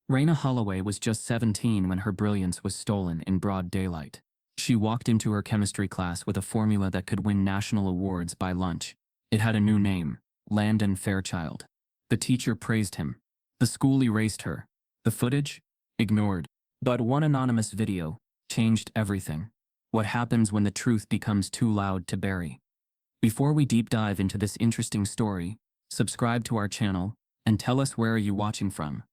Raina Holloway was just 17 when her brilliance was stolen in broad daylight. She walked into her chemistry class with a formula that could win national awards by lunch. It had a new name, Landon Fairchild. The teacher praised him. The school erased her. The footage? Ignored. But one anonymous video changed everything. What happens when the truth becomes too loud to bury? Before we deep dive into this interesting story, subscribe to our channel and tell us where are you watching from.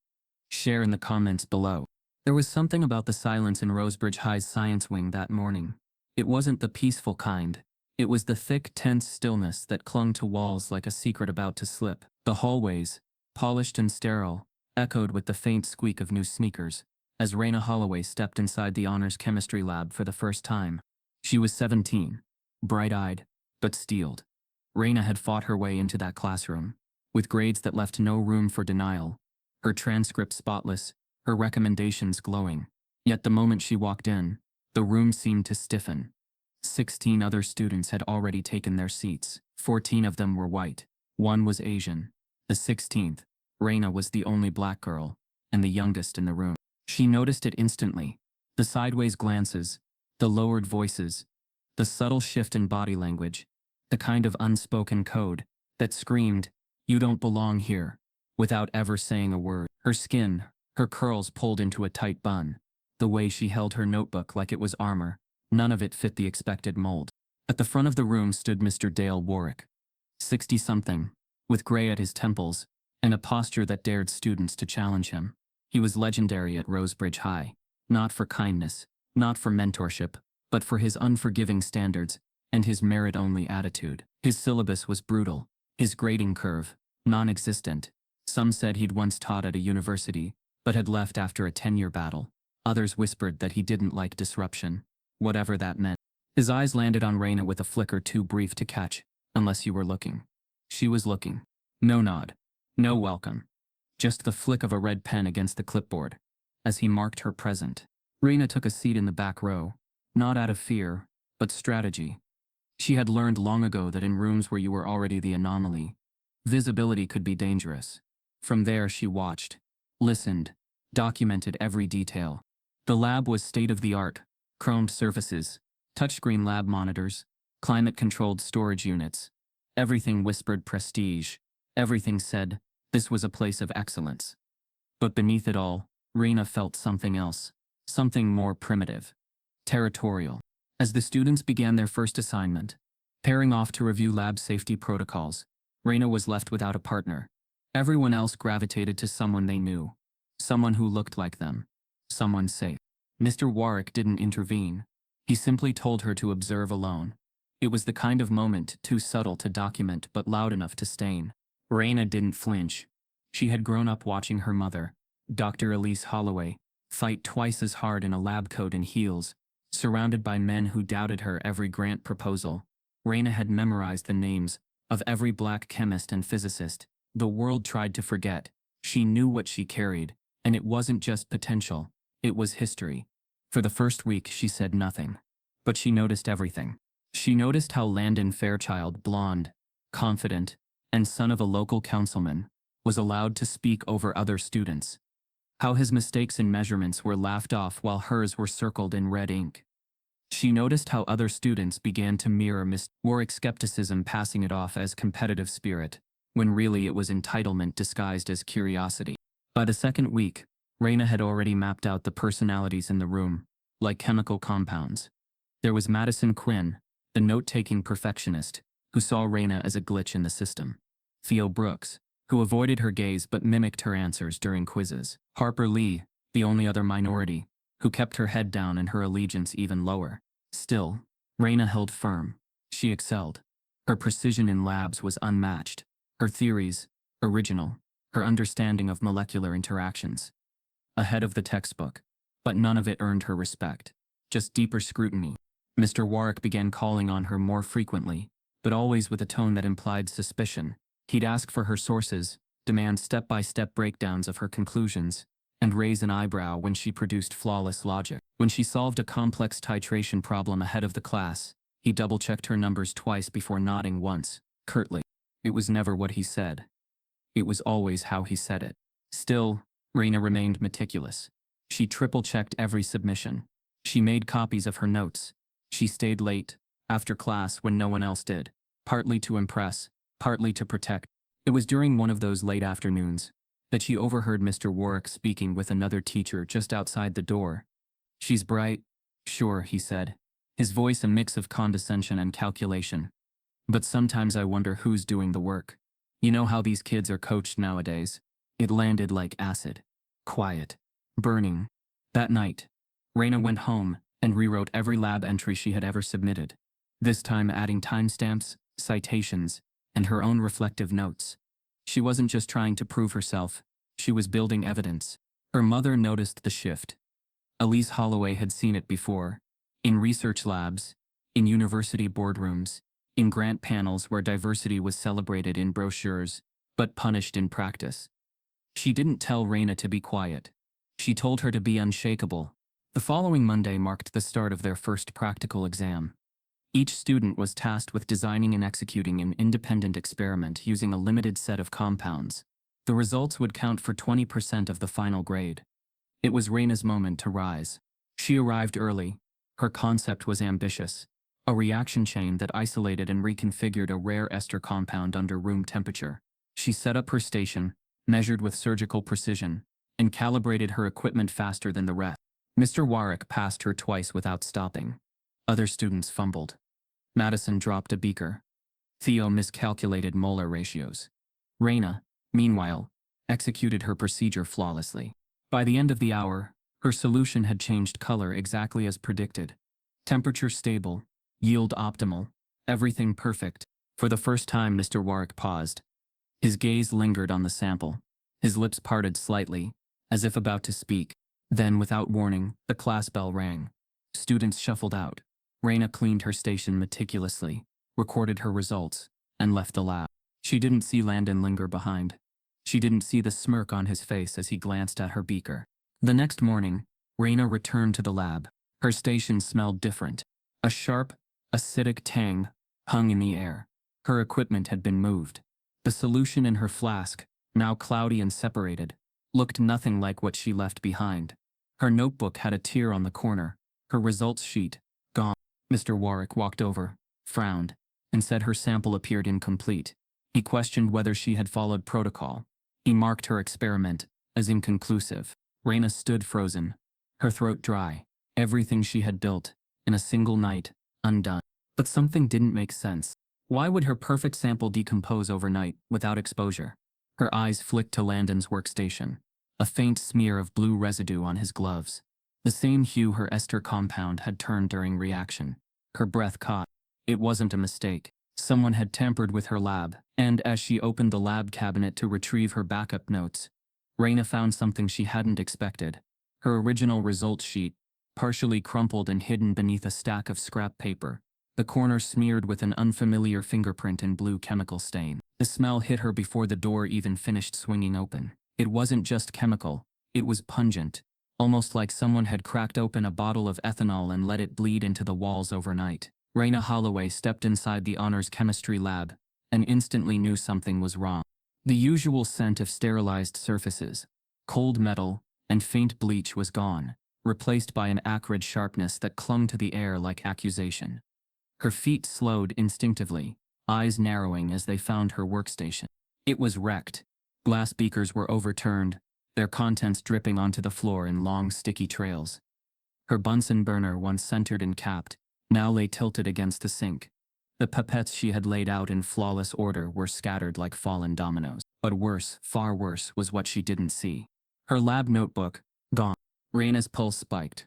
Share in the comments below. There was something about the silence in Rosebridge High's science wing that morning. It wasn't the peaceful kind. It was the thick, tense stillness that clung to walls like a secret about to slip. The hallways, polished and sterile, echoed with the faint squeak of new sneakers as Raina Holloway stepped inside the honors chemistry lab for the first time. She was 17, bright-eyed, but steeled. Raina had fought her way into that classroom, with grades that left no room for denial, her transcript spotless, her recommendations glowing. Yet the moment she walked in, the room seemed to stiffen. 16 other students had already taken their seats. 14 of them were white. One was Asian. The 16th, Raina, was the only black girl, and the youngest in the room. She noticed it instantly. The sideways glances, the lowered voices, the subtle shift in body language, the kind of unspoken code that screamed, "You don't belong here," without ever saying a word. Her skin, her curls pulled into a tight bun, the way she held her notebook like it was armor, none of it fit the expected mold. At the front of the room stood Mr. Dale Warwick, 60-something, with gray at his temples, and a posture that dared students to challenge him. He was legendary at Rosebridge High, not for kindness, not for mentorship, but for his unforgiving standards and his merit-only attitude. His syllabus was brutal, his grading curve non-existent. Some said he'd once taught at a university, but had left after a tenure battle. Others whispered that he didn't like disruption, whatever that meant. His eyes landed on Raina with a flicker too brief to catch, unless you were looking. She was looking. No nod. No welcome. Just the flick of a red pen against the clipboard, as he marked her present. Raina took a seat in the back row, not out of fear, but strategy. She had learned long ago that in rooms where you were already the anomaly, visibility could be dangerous. From there she watched, listened, documented every detail. The lab was state-of-the-art, chromed surfaces, touchscreen lab monitors, climate-controlled storage units. Everything whispered prestige. Everything said, this was a place of excellence. But beneath it all, Raina felt something else, something more primitive, territorial. As the students began their first assignment, pairing off to review lab safety protocols, Raina was left without a partner. Everyone else gravitated to someone they knew, someone who looked like them, someone safe. Mr. Warwick didn't intervene. He simply told her to observe alone. It was the kind of moment too subtle to document but loud enough to stain. Raina didn't flinch. She had grown up watching her mother, Dr. Elise Holloway, fight twice as hard in a lab coat and heels, surrounded by men who doubted her every grant proposal. Raina had memorized the names of every black chemist and physicist the world tried to forget. She knew what she carried, and it wasn't just potential, it was history. For the first week she said nothing, but she noticed everything. She noticed how Landon Fairchild, blonde, confident, and son of a local councilman, was allowed to speak over other students. How his mistakes in measurements were laughed off while hers were circled in red ink. She noticed how other students began to mirror Miss Warwick's skepticism, passing it off as competitive spirit, when really it was entitlement disguised as curiosity. By the second week, Raina had already mapped out the personalities in the room, like chemical compounds. There was Madison Quinn, the note-taking perfectionist, who saw Raina as a glitch in the system. Theo Brooks, who avoided her gaze but mimicked her answers during quizzes. Harper Lee, the only other minority, who kept her head down and her allegiance even lower. Still, Raina held firm. She excelled. Her precision in labs was unmatched. Her theories, original. Her understanding of molecular interactions, ahead of the textbook. But none of it earned her respect. Just deeper scrutiny. Mr. Warwick began calling on her more frequently, but always with a tone that implied suspicion. He'd ask for her sources, demand step-by-step breakdowns of her conclusions, and raise an eyebrow when she produced flawless logic. When she solved a complex titration problem ahead of the class, he double-checked her numbers twice before nodding once, curtly. It was never what he said. It was always how he said it. Still, Raina remained meticulous. She triple-checked every submission. She made copies of her notes. She stayed late, after class when no one else did, partly to impress, partly to protect. It was during one of those late afternoons that she overheard Mr. Warwick speaking with another teacher just outside the door. "She's bright." "Sure," he said, his voice a mix of condescension and calculation. "But sometimes I wonder who's doing the work. You know how these kids are coached nowadays." It landed like acid. Quiet. Burning. That night, Raina went home and rewrote every lab entry she had ever submitted, this time adding timestamps, citations, and her own reflective notes. She wasn't just trying to prove herself, she was building evidence. Her mother noticed the shift. Elise Holloway had seen it before. In research labs, in university boardrooms, in grant panels where diversity was celebrated in brochures, but punished in practice. She didn't tell Raina to be quiet. She told her to be unshakable. The following Monday marked the start of their first practical exam. Each student was tasked with designing and executing an independent experiment using a limited set of compounds. The results would count for 20% of the final grade. It was Raina's moment to rise. She arrived early. Her concept was ambitious. A reaction chain that isolated and reconfigured a rare ester compound under room temperature. She set up her station, measured with surgical precision, and calibrated her equipment faster than the rest. Mr. Warwick passed her twice without stopping. Other students fumbled. Madison dropped a beaker. Theo miscalculated molar ratios. Raina, meanwhile, executed her procedure flawlessly. By the end of the hour, her solution had changed color exactly as predicted. Temperature stable, yield optimal, everything perfect. For the first time, Mr. Warwick paused. His gaze lingered on the sample. His lips parted slightly, as if about to speak. Then, without warning, the class bell rang. Students shuffled out. Raina cleaned her station meticulously, recorded her results, and left the lab. She didn't see Landon linger behind. She didn't see the smirk on his face as he glanced at her beaker. The next morning, Raina returned to the lab. Her station smelled different. A sharp, acidic tang hung in the air. Her equipment had been moved. The solution in her flask, now cloudy and separated, looked nothing like what she left behind. Her notebook had a tear on the corner. Her results sheet, gone. Mr. Warwick walked over, frowned, and said her sample appeared incomplete. He questioned whether she had followed protocol. He marked her experiment as inconclusive. Raina stood frozen, her throat dry, everything she had built, in a single night, undone. But something didn't make sense. Why would her perfect sample decompose overnight, without exposure? Her eyes flicked to Landon's workstation. A faint smear of blue residue on his gloves. The same hue her ester compound had turned during reaction. Her breath caught. It wasn't a mistake. Someone had tampered with her lab, and as she opened the lab cabinet to retrieve her backup notes, Raina found something she hadn't expected. Her original results sheet, partially crumpled and hidden beneath a stack of scrap paper, the corner smeared with an unfamiliar fingerprint and blue chemical stain. The smell hit her before the door even finished swinging open. It wasn't just chemical, it was pungent, almost like someone had cracked open a bottle of ethanol and let it bleed into the walls overnight. Raina Holloway stepped inside the honors chemistry lab and instantly knew something was wrong. The usual scent of sterilized surfaces, cold metal, and faint bleach was gone, replaced by an acrid sharpness that clung to the air like accusation. Her feet slowed instinctively, eyes narrowing as they found her workstation. It was wrecked. Glass beakers were overturned, their contents dripping onto the floor in long, sticky trails. Her Bunsen burner, once centered and capped, now lay tilted against the sink. The pipettes she had laid out in flawless order were scattered like fallen dominoes. But worse, far worse, was what she didn't see. Her lab notebook, gone. Raina's pulse spiked.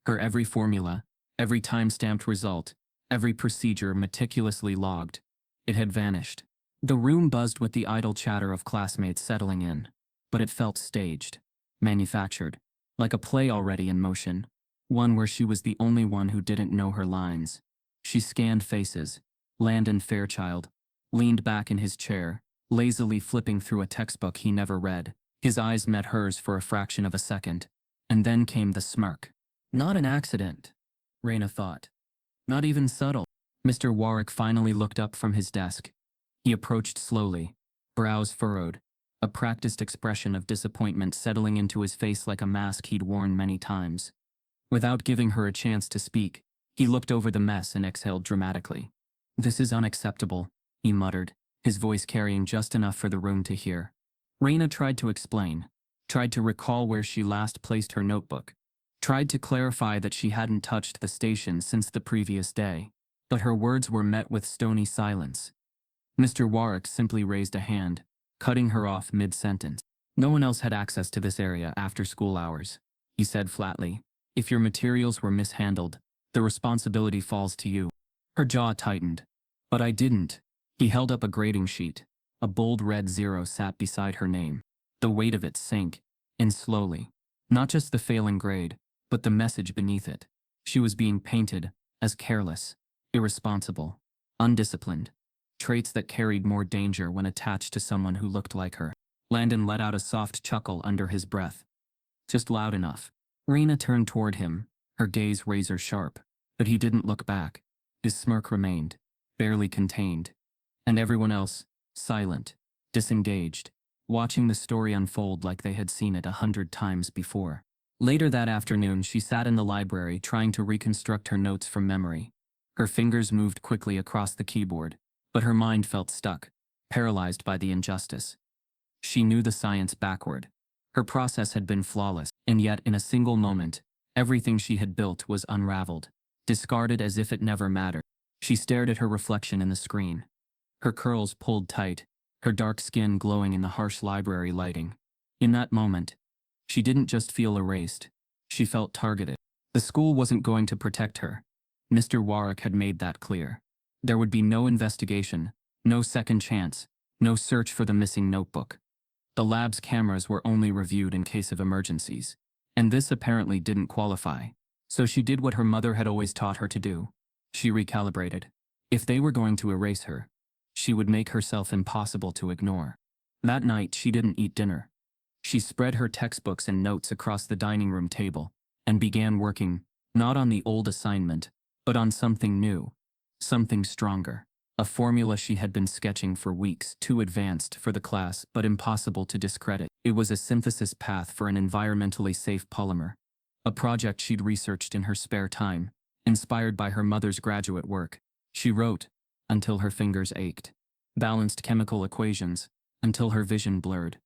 Her every formula, every time-stamped result, every procedure meticulously logged. It had vanished. The room buzzed with the idle chatter of classmates settling in, but it felt staged, manufactured, like a play already in motion, one where she was the only one who didn't know her lines. She scanned faces. Landon Fairchild leaned back in his chair, lazily flipping through a textbook he never read. His eyes met hers for a fraction of a second, and then came the smirk. Not an accident, Raina thought. Not even subtle. Mr. Warwick finally looked up from his desk. He approached slowly, brows furrowed, a practiced expression of disappointment settling into his face like a mask he'd worn many times. Without giving her a chance to speak, he looked over the mess and exhaled dramatically. "This is unacceptable," he muttered, his voice carrying just enough for the room to hear. Raina tried to explain, tried to recall where she last placed her notebook, tried to clarify that she hadn't touched the station since the previous day, but her words were met with stony silence. Mr. Warwick simply raised a hand, cutting her off mid-sentence. "No one else had access to this area after school hours," he said flatly. "If your materials were mishandled, the responsibility falls to you." Her jaw tightened. "But I didn't." He held up a grading sheet. A bold red 0 sat beside her name. The weight of it sank, in slowly. Not just the failing grade, but the message beneath it. She was being painted as careless, irresponsible, undisciplined. Traits that carried more danger when attached to someone who looked like her. Landon let out a soft chuckle under his breath. Just loud enough. Raina turned toward him, her gaze razor sharp, but he didn't look back. His smirk remained, barely contained. And everyone else, silent, disengaged, watching the story unfold like they had seen it 100 times before. Later that afternoon, she sat in the library trying to reconstruct her notes from memory. Her fingers moved quickly across the keyboard, but her mind felt stuck, paralyzed by the injustice. She knew the science backward. Her process had been flawless, and yet in a single moment, everything she had built was unraveled, discarded as if it never mattered. She stared at her reflection in the screen. Her curls pulled tight, her dark skin glowing in the harsh library lighting. In that moment, she didn't just feel erased, she felt targeted. The school wasn't going to protect her. Mr. Warwick had made that clear. There would be no investigation, no second chance, no search for the missing notebook. The lab's cameras were only reviewed in case of emergencies, and this apparently didn't qualify. So she did what her mother had always taught her to do. She recalibrated. If they were going to erase her, she would make herself impossible to ignore. That night, she didn't eat dinner. She spread her textbooks and notes across the dining room table and began working, not on the old assignment, but on something new, something stronger. A formula she had been sketching for weeks, too advanced for the class but impossible to discredit. It was a synthesis path for an environmentally safe polymer, a project she'd researched in her spare time, inspired by her mother's graduate work. She wrote, until her fingers ached. Balanced chemical equations, until her vision blurred.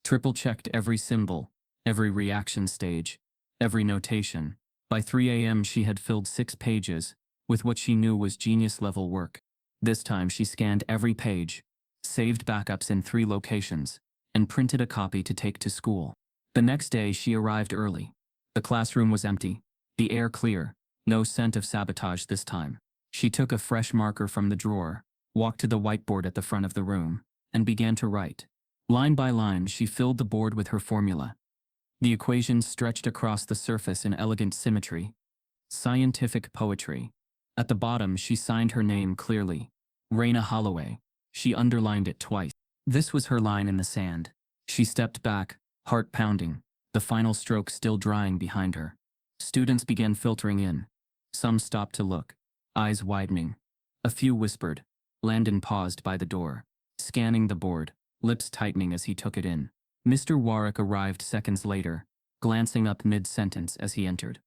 Triple-checked every symbol, every reaction stage, every notation. By 3 a.m. she had filled 6 pages, with what she knew was genius-level work. This time she scanned every page, saved backups in 3 locations, and printed a copy to take to school. The next day she arrived early. The classroom was empty, the air clear, no scent of sabotage this time. She took a fresh marker from the drawer, walked to the whiteboard at the front of the room, and began to write. Line by line, she filled the board with her formula. The equations stretched across the surface in elegant symmetry. Scientific poetry. At the bottom, she signed her name clearly. Raina Holloway. She underlined it twice. This was her line in the sand. She stepped back, heart pounding, the final stroke still drying behind her. Students began filtering in. Some stopped to look, eyes widening. A few whispered. Landon paused by the door, scanning the board, lips tightening as he took it in. Mr. Warwick arrived seconds later, glancing up mid-sentence as he entered.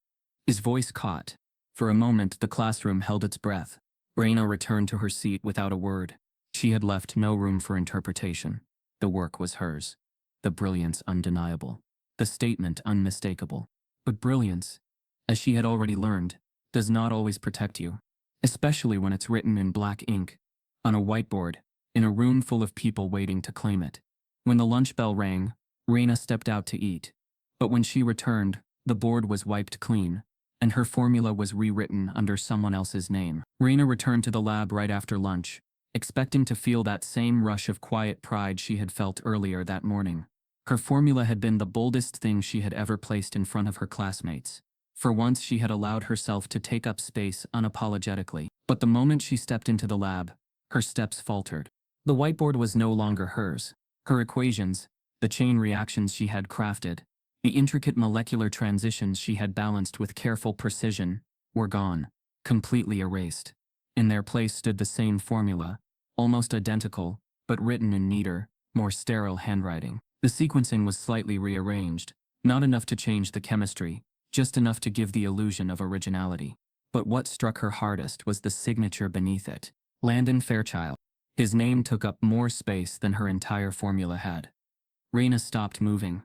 His voice caught. For a moment, the classroom held its breath. Raina returned to her seat without a word. She had left no room for interpretation. The work was hers. The brilliance undeniable. The statement unmistakable. But brilliance, as she had already learned, does not always protect you, especially when it's written in black ink, on a whiteboard, in a room full of people waiting to claim it. When the lunch bell rang, Raina stepped out to eat. But when she returned, the board was wiped clean, and her formula was rewritten under someone else's name. Raina returned to the lab right after lunch, expecting to feel that same rush of quiet pride she had felt earlier that morning. Her formula had been the boldest thing she had ever placed in front of her classmates. For once, she had allowed herself to take up space unapologetically. But the moment she stepped into the lab, her steps faltered. The whiteboard was no longer hers. Her equations, the chain reactions she had crafted, the intricate molecular transitions she had balanced with careful precision, were gone, completely erased. In their place stood the same formula, almost identical, but written in neater, more sterile handwriting. The sequencing was slightly rearranged, not enough to change the chemistry, just enough to give the illusion of originality. But what struck her hardest was the signature beneath it. Landon Fairchild. His name took up more space than her entire formula had. Raina stopped moving.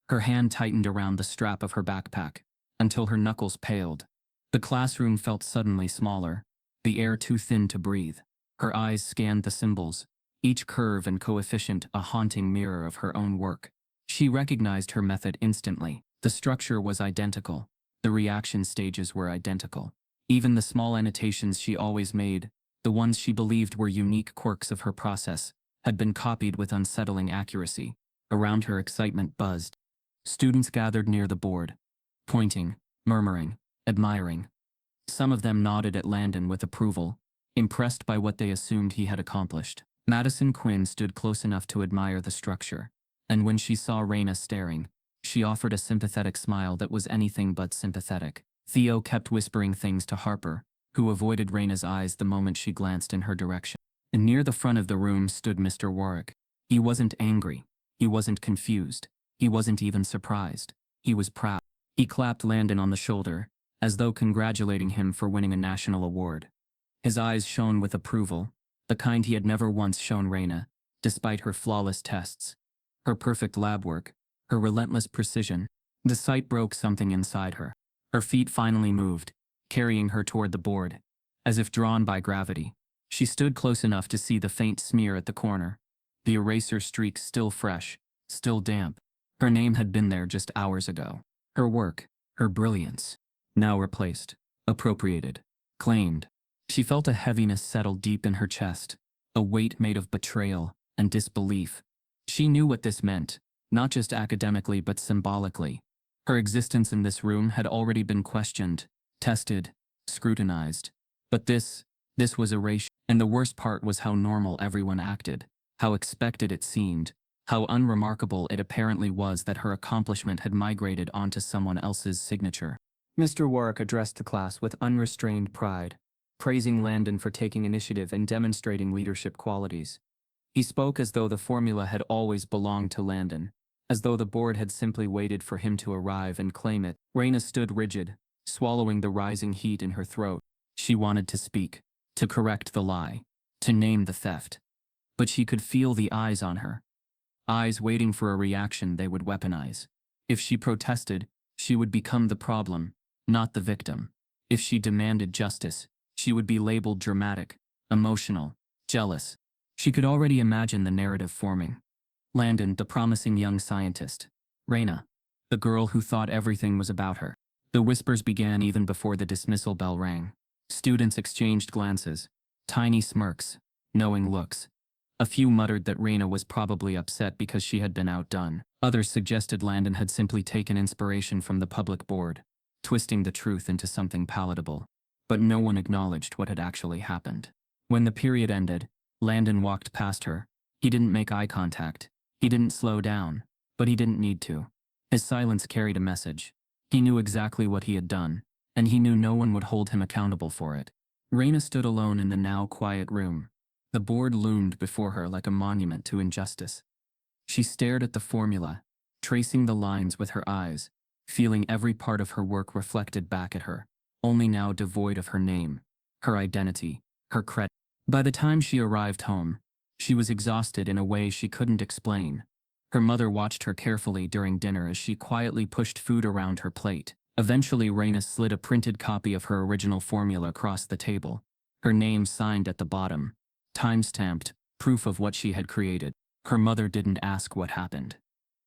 Her hand tightened around the strap of her backpack, until her knuckles paled. The classroom felt suddenly smaller, the air too thin to breathe. Her eyes scanned the symbols, each curve and coefficient a haunting mirror of her own work. She recognized her method instantly. The structure was identical. The reaction stages were identical. Even the small annotations she always made, the ones she believed were unique quirks of her process, had been copied with unsettling accuracy. Around her, excitement buzzed. Students gathered near the board, pointing, murmuring, admiring. Some of them nodded at Landon with approval, impressed by what they assumed he had accomplished. Madison Quinn stood close enough to admire the structure, and when she saw Raina staring, she offered a sympathetic smile that was anything but sympathetic. Theo kept whispering things to Harper, who avoided Raina's eyes the moment she glanced in her direction. And near the front of the room stood Mr. Warwick. He wasn't angry. He wasn't confused. He wasn't even surprised. He was proud. He clapped Landon on the shoulder, as though congratulating him for winning a national award. His eyes shone with approval, the kind he had never once shown Raina, despite her flawless tests, her perfect lab work, her relentless precision. The sight broke something inside her. Her feet finally moved, carrying her toward the board, as if drawn by gravity. She stood close enough to see the faint smear at the corner, the eraser streak still fresh, still damp. Her name had been there just hours ago. Her work, her brilliance, now replaced, appropriated, claimed. She felt a heaviness settle deep in her chest, a weight made of betrayal and disbelief. She knew what this meant, not just academically but symbolically. Her existence in this room had already been questioned, tested, scrutinized. But this was erasure. And the worst part was how normal everyone acted, how expected it seemed, how unremarkable it apparently was that her accomplishment had migrated onto someone else's signature. Mr. Warwick addressed the class with unrestrained pride, praising Landon for taking initiative and demonstrating leadership qualities. He spoke as though the formula had always belonged to Landon, as though the board had simply waited for him to arrive and claim it. Raina stood rigid, swallowing the rising heat in her throat. She wanted to speak, to correct the lie, to name the theft. But she could feel the eyes on her. Eyes waiting for a reaction they would weaponize. If she protested, she would become the problem, not the victim. If she demanded justice, she would be labeled dramatic, emotional, jealous. She could already imagine the narrative forming. Landon, the promising young scientist. Raina, the girl who thought everything was about her. The whispers began even before the dismissal bell rang. Students exchanged glances, tiny smirks, knowing looks. A few muttered that Raina was probably upset because she had been outdone. Others suggested Landon had simply taken inspiration from the public board, twisting the truth into something palatable. But no one acknowledged what had actually happened. When the period ended, Landon walked past her. He didn't make eye contact. He didn't slow down, but he didn't need to. His silence carried a message. He knew exactly what he had done, and he knew no one would hold him accountable for it. Raina stood alone in the now quiet room. The board loomed before her like a monument to injustice. She stared at the formula, tracing the lines with her eyes, feeling every part of her work reflected back at her, only now devoid of her name, her identity, her credit. By the time she arrived home, she was exhausted in a way she couldn't explain. Her mother watched her carefully during dinner as she quietly pushed food around her plate. Eventually, Raina slid a printed copy of her original formula across the table, her name signed at the bottom, time-stamped, proof of what she had created. Her mother didn't ask what happened.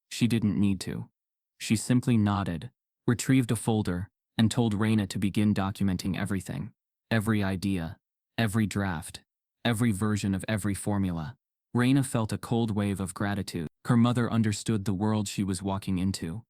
She didn't need to. She simply nodded, retrieved a folder, and told Raina to begin documenting everything. Every idea, every draft, every version of every formula. Raina felt a cold wave of gratitude. Her mother understood the world she was walking into,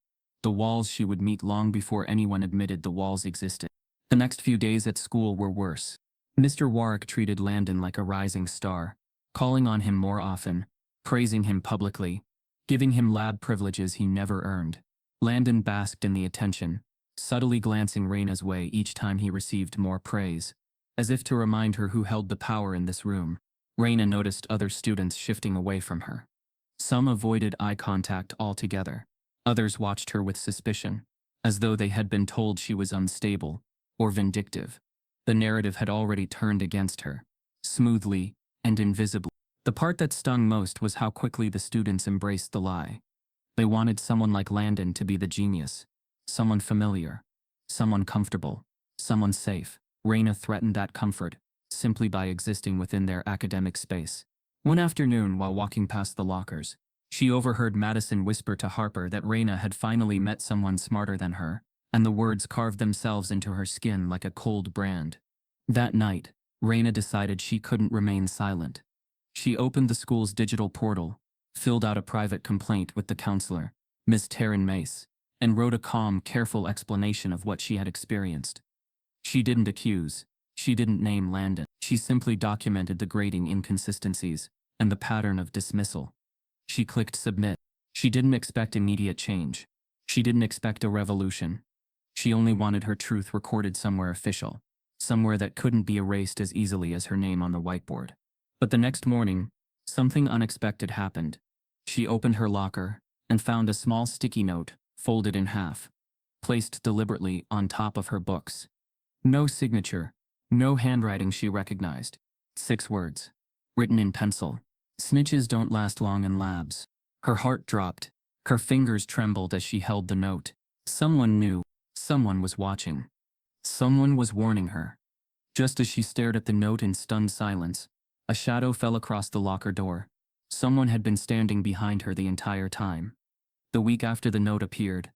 the walls she would meet long before anyone admitted the walls existed. The next few days at school were worse. Mr. Warwick treated Landon like a rising star, calling on him more often, praising him publicly, giving him lab privileges he never earned. Landon basked in the attention, subtly glancing Raina's way each time he received more praise, as if to remind her who held the power in this room. Raina noticed other students shifting away from her. Some avoided eye contact altogether. Others watched her with suspicion, as though they had been told she was unstable or vindictive. The narrative had already turned against her, smoothly and invisibly. The part that stung most was how quickly the students embraced the lie. They wanted someone like Landon to be the genius, someone familiar, someone comfortable, someone safe. Raina threatened that comfort simply by existing within their academic space. One afternoon, while walking past the lockers, she overheard Madison whisper to Harper that Raina had finally met someone smarter than her, and the words carved themselves into her skin like a cold brand. That night, Raina decided she couldn't remain silent. She opened the school's digital portal, filled out a private complaint with the counselor, Miss Taryn Mace, and wrote a calm, careful explanation of what she had experienced. She didn't accuse. She didn't name Landon. She simply documented the grating inconsistencies and the pattern of dismissal. She clicked submit. She didn't expect immediate change. She didn't expect a revolution. She only wanted her truth recorded somewhere official, somewhere that couldn't be erased as easily as her name on the whiteboard. But the next morning, something unexpected happened. She opened her locker and found a small sticky note, folded in half, placed deliberately on top of her books. No signature, no handwriting she recognized. 6 words, written in pencil. Snitches don't last long in labs. Her heart dropped. Her fingers trembled as she held the note. Someone knew. Someone was watching. Someone was warning her. Just as she stared at the note in stunned silence, a shadow fell across the locker door. Someone had been standing behind her the entire time. The week after the note appeared,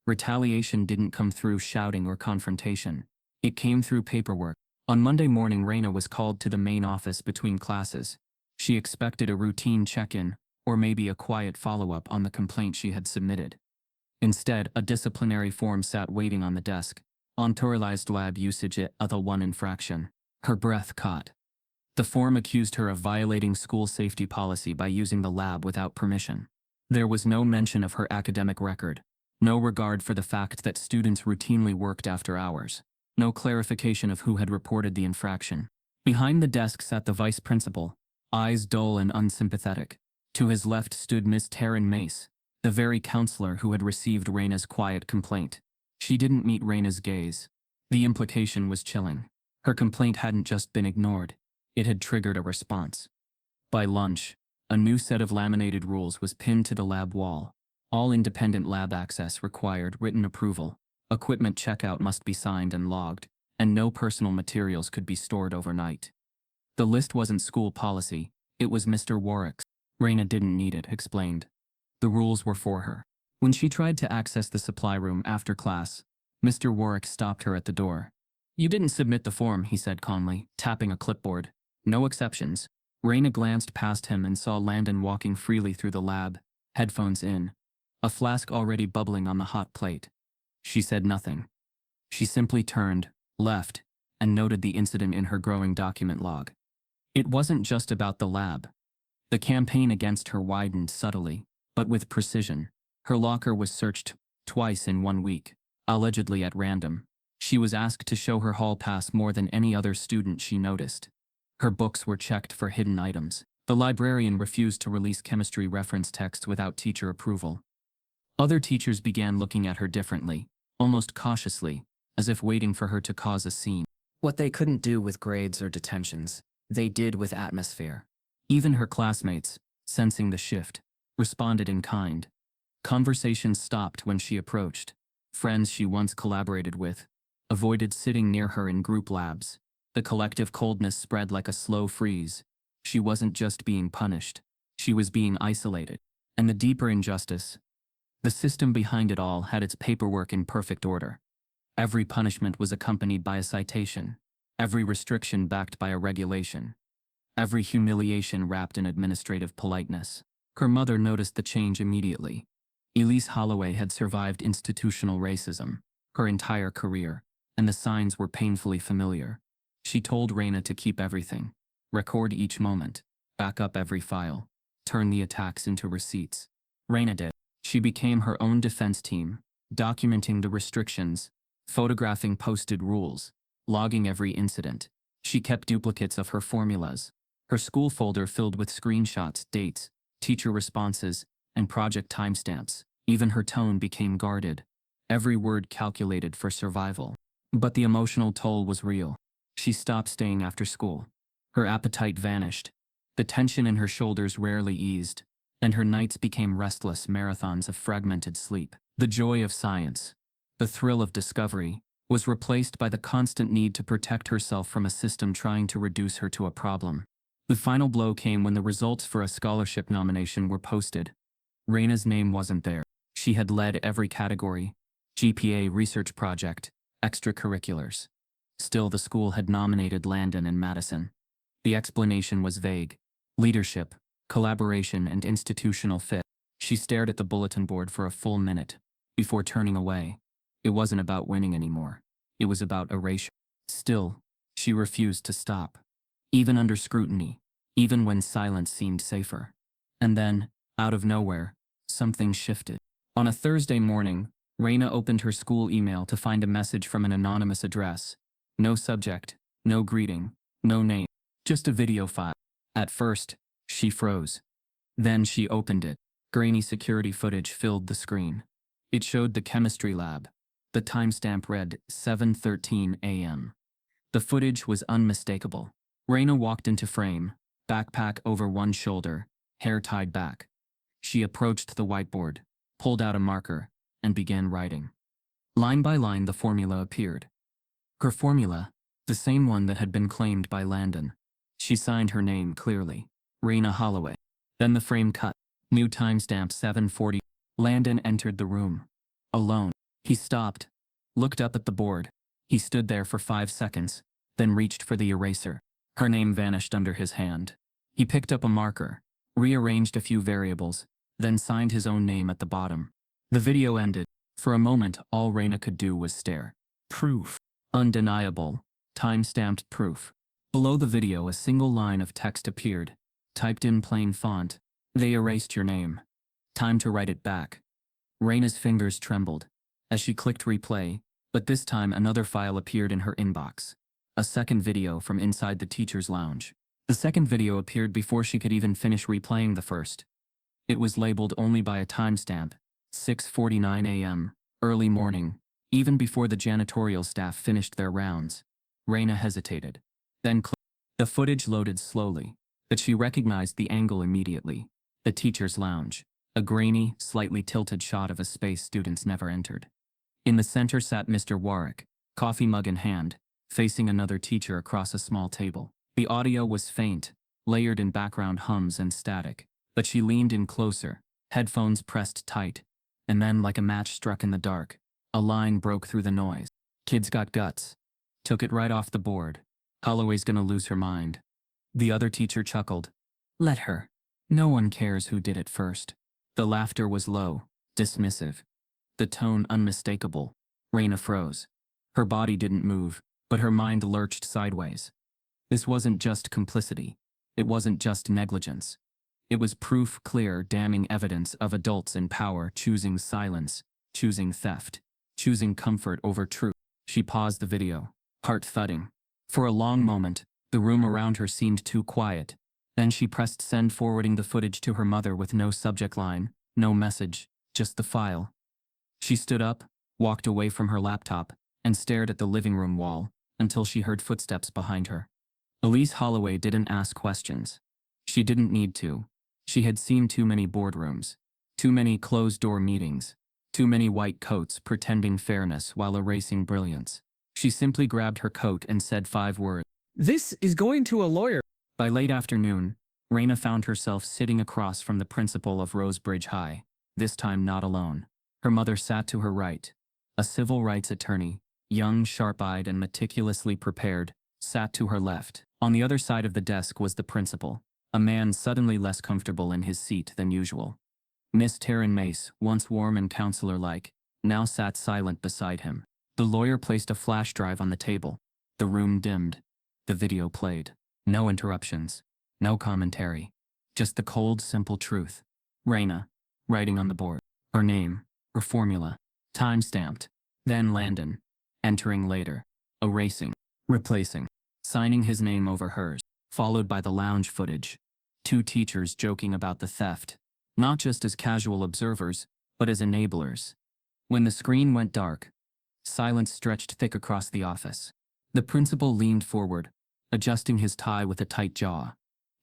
retaliation didn't come through shouting or confrontation. It came through paperwork. On Monday morning, Raina was called to the main office between classes. She expected a routine check-in, or maybe a quiet follow-up on the complaint she had submitted. Instead, a disciplinary form sat waiting on the desk. Authorized lab usage at other one infraction. Her breath caught. The form accused her of violating school safety policy by using the lab without permission. There was no mention of her academic record, no regard for the fact that students routinely worked after hours, no clarification of who had reported the infraction. Behind the desk sat the vice principal, eyes dull and unsympathetic. To his left stood Miss Taryn Mace, the very counselor who had received Raina's quiet complaint. She didn't meet Raina's gaze. The implication was chilling. Her complaint hadn't just been ignored. It had triggered a response. By lunch, a new set of laminated rules was pinned to the lab wall. All independent lab access required written approval. Equipment checkout must be signed and logged, and no personal materials could be stored overnight. The list wasn't school policy, it was Mr. Warwick's. Raina didn't need it explained. The rules were for her. When she tried to access the supply room after class, Mr. Warwick stopped her at the door. "You didn't submit the form," he said calmly, tapping a clipboard. "No exceptions." Raina glanced past him and saw Landon walking freely through the lab, headphones in, a flask already bubbling on the hot plate. She said nothing. She simply turned, left, and noted the incident in her growing document log. It wasn't just about the lab. The campaign against her widened subtly, but with precision. Her locker was searched twice in 1 week, allegedly at random. She was asked to show her hall pass more than any other student she noticed. Her books were checked for hidden items. The librarian refused to release chemistry reference text without teacher approval. Other teachers began looking at her differently, almost cautiously, as if waiting for her to cause a scene. What they couldn't do with grades or detentions, they did with atmosphere. Even her classmates, sensing the shift, responded in kind. Conversations stopped when she approached. Friends she once collaborated with avoided sitting near her in group labs. The collective coldness spread like a slow freeze. She wasn't just being punished. She was being isolated. And the deeper injustice, the system behind it all had its paperwork in perfect order. Every punishment was accompanied by a citation. Every restriction backed by a regulation. Every humiliation wrapped in administrative politeness. Her mother noticed the change immediately. Elise Holloway had survived institutional racism her entire career, and the signs were painfully familiar. She told Raina to keep everything, record each moment, back up every file, turn the attacks into receipts. Raina did. She became her own defense team, documenting the restrictions, photographing posted rules, logging every incident. She kept duplicates of her formulas, her school folder filled with screenshots, dates, teacher responses, and project timestamps. Even her tone became guarded, every word calculated for survival. But the emotional toll was real. She stopped staying after school. Her appetite vanished. The tension in her shoulders rarely eased, and her nights became restless marathons of fragmented sleep. The joy of science, the thrill of discovery, was replaced by the constant need to protect herself from a system trying to reduce her to a problem. The final blow came when the results for a scholarship nomination were posted. Raina's name wasn't there. She had led every category: GPA, research project, extracurriculars. Still, the school had nominated Landon and Madison. The explanation was vague: leadership, collaboration, and institutional fit. She stared at the bulletin board for a full minute before turning away. It wasn't about winning anymore. It was about erasure. Still, she refused to stop. Even under scrutiny, even when silence seemed safer. And then, out of nowhere, something shifted. On a Thursday morning, Raina opened her school email to find a message from an anonymous address. No subject, no greeting, no name, just a video file. At first, she froze. Then she opened it. Grainy security footage filled the screen. It showed the chemistry lab. The timestamp read 7:13 a.m. The footage was unmistakable. Raina walked into frame, backpack over one shoulder, hair tied back. She approached the whiteboard, pulled out a marker, and began writing. Line by line, the formula appeared. Her formula, the same one that had been claimed by Landon. She signed her name clearly: Raina Holloway. Then the frame cut. New timestamp 7:40. Landon entered the room. Alone. He stopped, looked up at the board. He stood there for 5 seconds, then reached for the eraser. Her name vanished under his hand. He picked up a marker, rearranged a few variables, then signed his own name at the bottom. The video ended. For a moment, all Raina could do was stare. Proof. Undeniable. Time-stamped proof. Below the video, a single line of text appeared, typed in plain font. They erased your name. Time to write it back. Raina's fingers trembled as she clicked replay, but this time another file appeared in her inbox. A second video from inside the teacher's lounge. The second video appeared before she could even finish replaying the first. It was labeled only by a timestamp: 6:49 a.m., early morning, even before the janitorial staff finished their rounds. Raina hesitated. Then the footage loaded slowly, but she recognized the angle immediately. The teacher's lounge. A grainy, slightly tilted shot of a space students never entered. In the center sat Mr. Warwick, coffee mug in hand, facing another teacher across a small table. The audio was faint, layered in background hums and static, but she leaned in closer, headphones pressed tight, and then, like a match struck in the dark, a line broke through the noise. Kids got guts. Took it right off the board. Holloway's gonna lose her mind. The other teacher chuckled. Let her. No one cares who did it first. The laughter was low, dismissive. The tone unmistakable. Raina froze. Her body didn't move, but her mind lurched sideways. This wasn't just complicity. It wasn't just negligence. It was proof, clear, damning evidence of adults in power choosing silence, choosing theft, choosing comfort over truth. She paused the video, heart thudding. For a long moment, the room around her seemed too quiet. Then she pressed send, forwarding the footage to her mother with no subject line, no message, just the file. She stood up, walked away from her laptop, and stared at the living room wall until she heard footsteps behind her. Elise Holloway didn't ask questions. She didn't need to. She had seen too many boardrooms, too many closed-door meetings, too many white coats pretending fairness while erasing brilliance. She simply grabbed her coat and said 5 words. This is going to a lawyer. By late afternoon, Raina found herself sitting across from the principal of Rosebridge High, this time not alone. Her mother sat to her right. A civil rights attorney, young, sharp-eyed, and meticulously prepared, sat to her left. On the other side of the desk was the principal, a man suddenly less comfortable in his seat than usual. Miss Taryn Mace, once warm and counselor-like, now sat silent beside him. The lawyer placed a flash drive on the table. The room dimmed. The video played. No interruptions. No commentary. Just the cold, simple truth. Raina, writing on the board. Her name. Her formula. Time-stamped. Then Landon. Entering later. Erasing. Replacing. Signing his name over hers. Followed by the lounge footage. Two teachers joking about the theft, not just as casual observers, but as enablers. When the screen went dark, silence stretched thick across the office. The principal leaned forward, adjusting his tie with a tight jaw.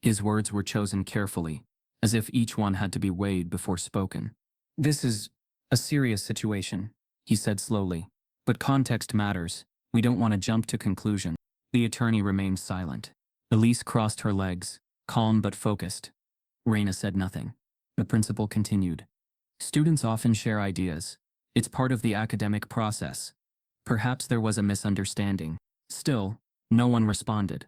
His words were chosen carefully, as if each one had to be weighed before spoken. "This is a serious situation," he said slowly. "But context matters. We don't want to jump to conclusion." The attorney remained silent. Elise crossed her legs, calm but focused. Raina said nothing. The principal continued. "Students often share ideas. It's part of the academic process. Perhaps there was a misunderstanding." Still, no one responded.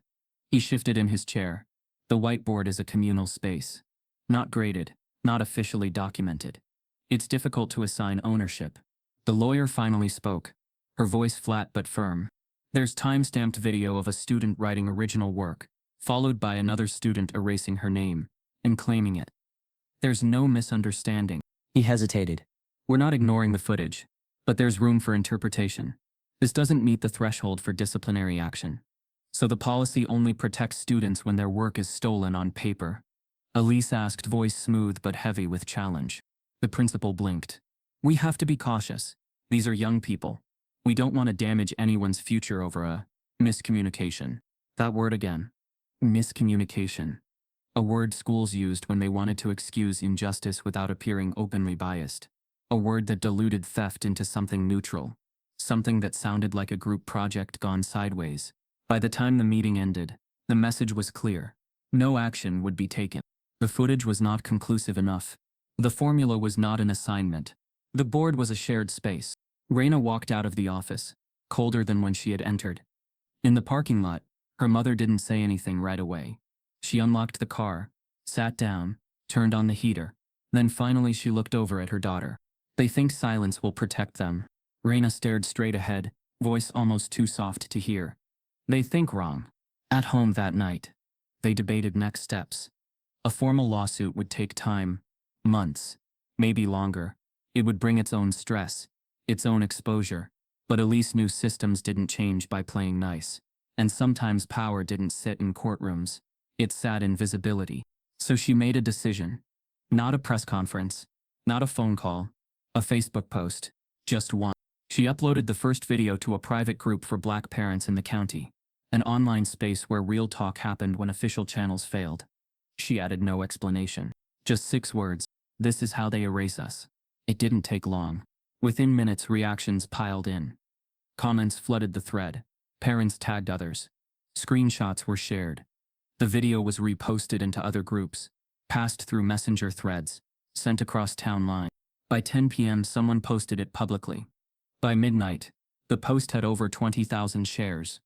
He shifted in his chair. The whiteboard is a communal space. Not graded, not officially documented. It's difficult to assign ownership. The lawyer finally spoke, her voice flat but firm. "There's time-stamped video of a student writing original work, followed by another student erasing her name and claiming it. There's no misunderstanding." He hesitated. "We're not ignoring the footage, but there's room for interpretation. This doesn't meet the threshold for disciplinary action. So the policy only protects students when their work is stolen on paper." Elise asked, voice smooth but heavy with challenge. The principal blinked. "We have to be cautious. These are young people. We don't want to damage anyone's future over a miscommunication." That word again. Miscommunication. A word schools used when they wanted to excuse injustice without appearing openly biased. A word that diluted theft into something neutral. Something that sounded like a group project gone sideways. By the time the meeting ended, the message was clear. No action would be taken. The footage was not conclusive enough. The formula was not an assignment. The board was a shared space. Raina walked out of the office, colder than when she had entered. In the parking lot, her mother didn't say anything right away. She unlocked the car, sat down, turned on the heater. Then finally she looked over at her daughter. "They think silence will protect them." Raina stared straight ahead, voice almost too soft to hear. "They think wrong." At home that night, they debated next steps. A formal lawsuit would take time, months, maybe longer. It would bring its own stress, its own exposure. But Elise knew systems didn't change by playing nice. And sometimes power didn't sit in courtrooms. It sat in visibility. So she made a decision. Not a press conference, not a phone call, a Facebook post, just one. She uploaded the first video to a private group for Black parents in the county, an online space where real talk happened when official channels failed. She added no explanation. Just 6 words. "This is how they erase us." It didn't take long. Within minutes, reactions piled in. Comments flooded the thread. Parents tagged others. Screenshots were shared. The video was reposted into other groups, passed through messenger threads, sent across town lines. By 10 p.m. someone posted it publicly. By midnight, the post had over 20,000 shares.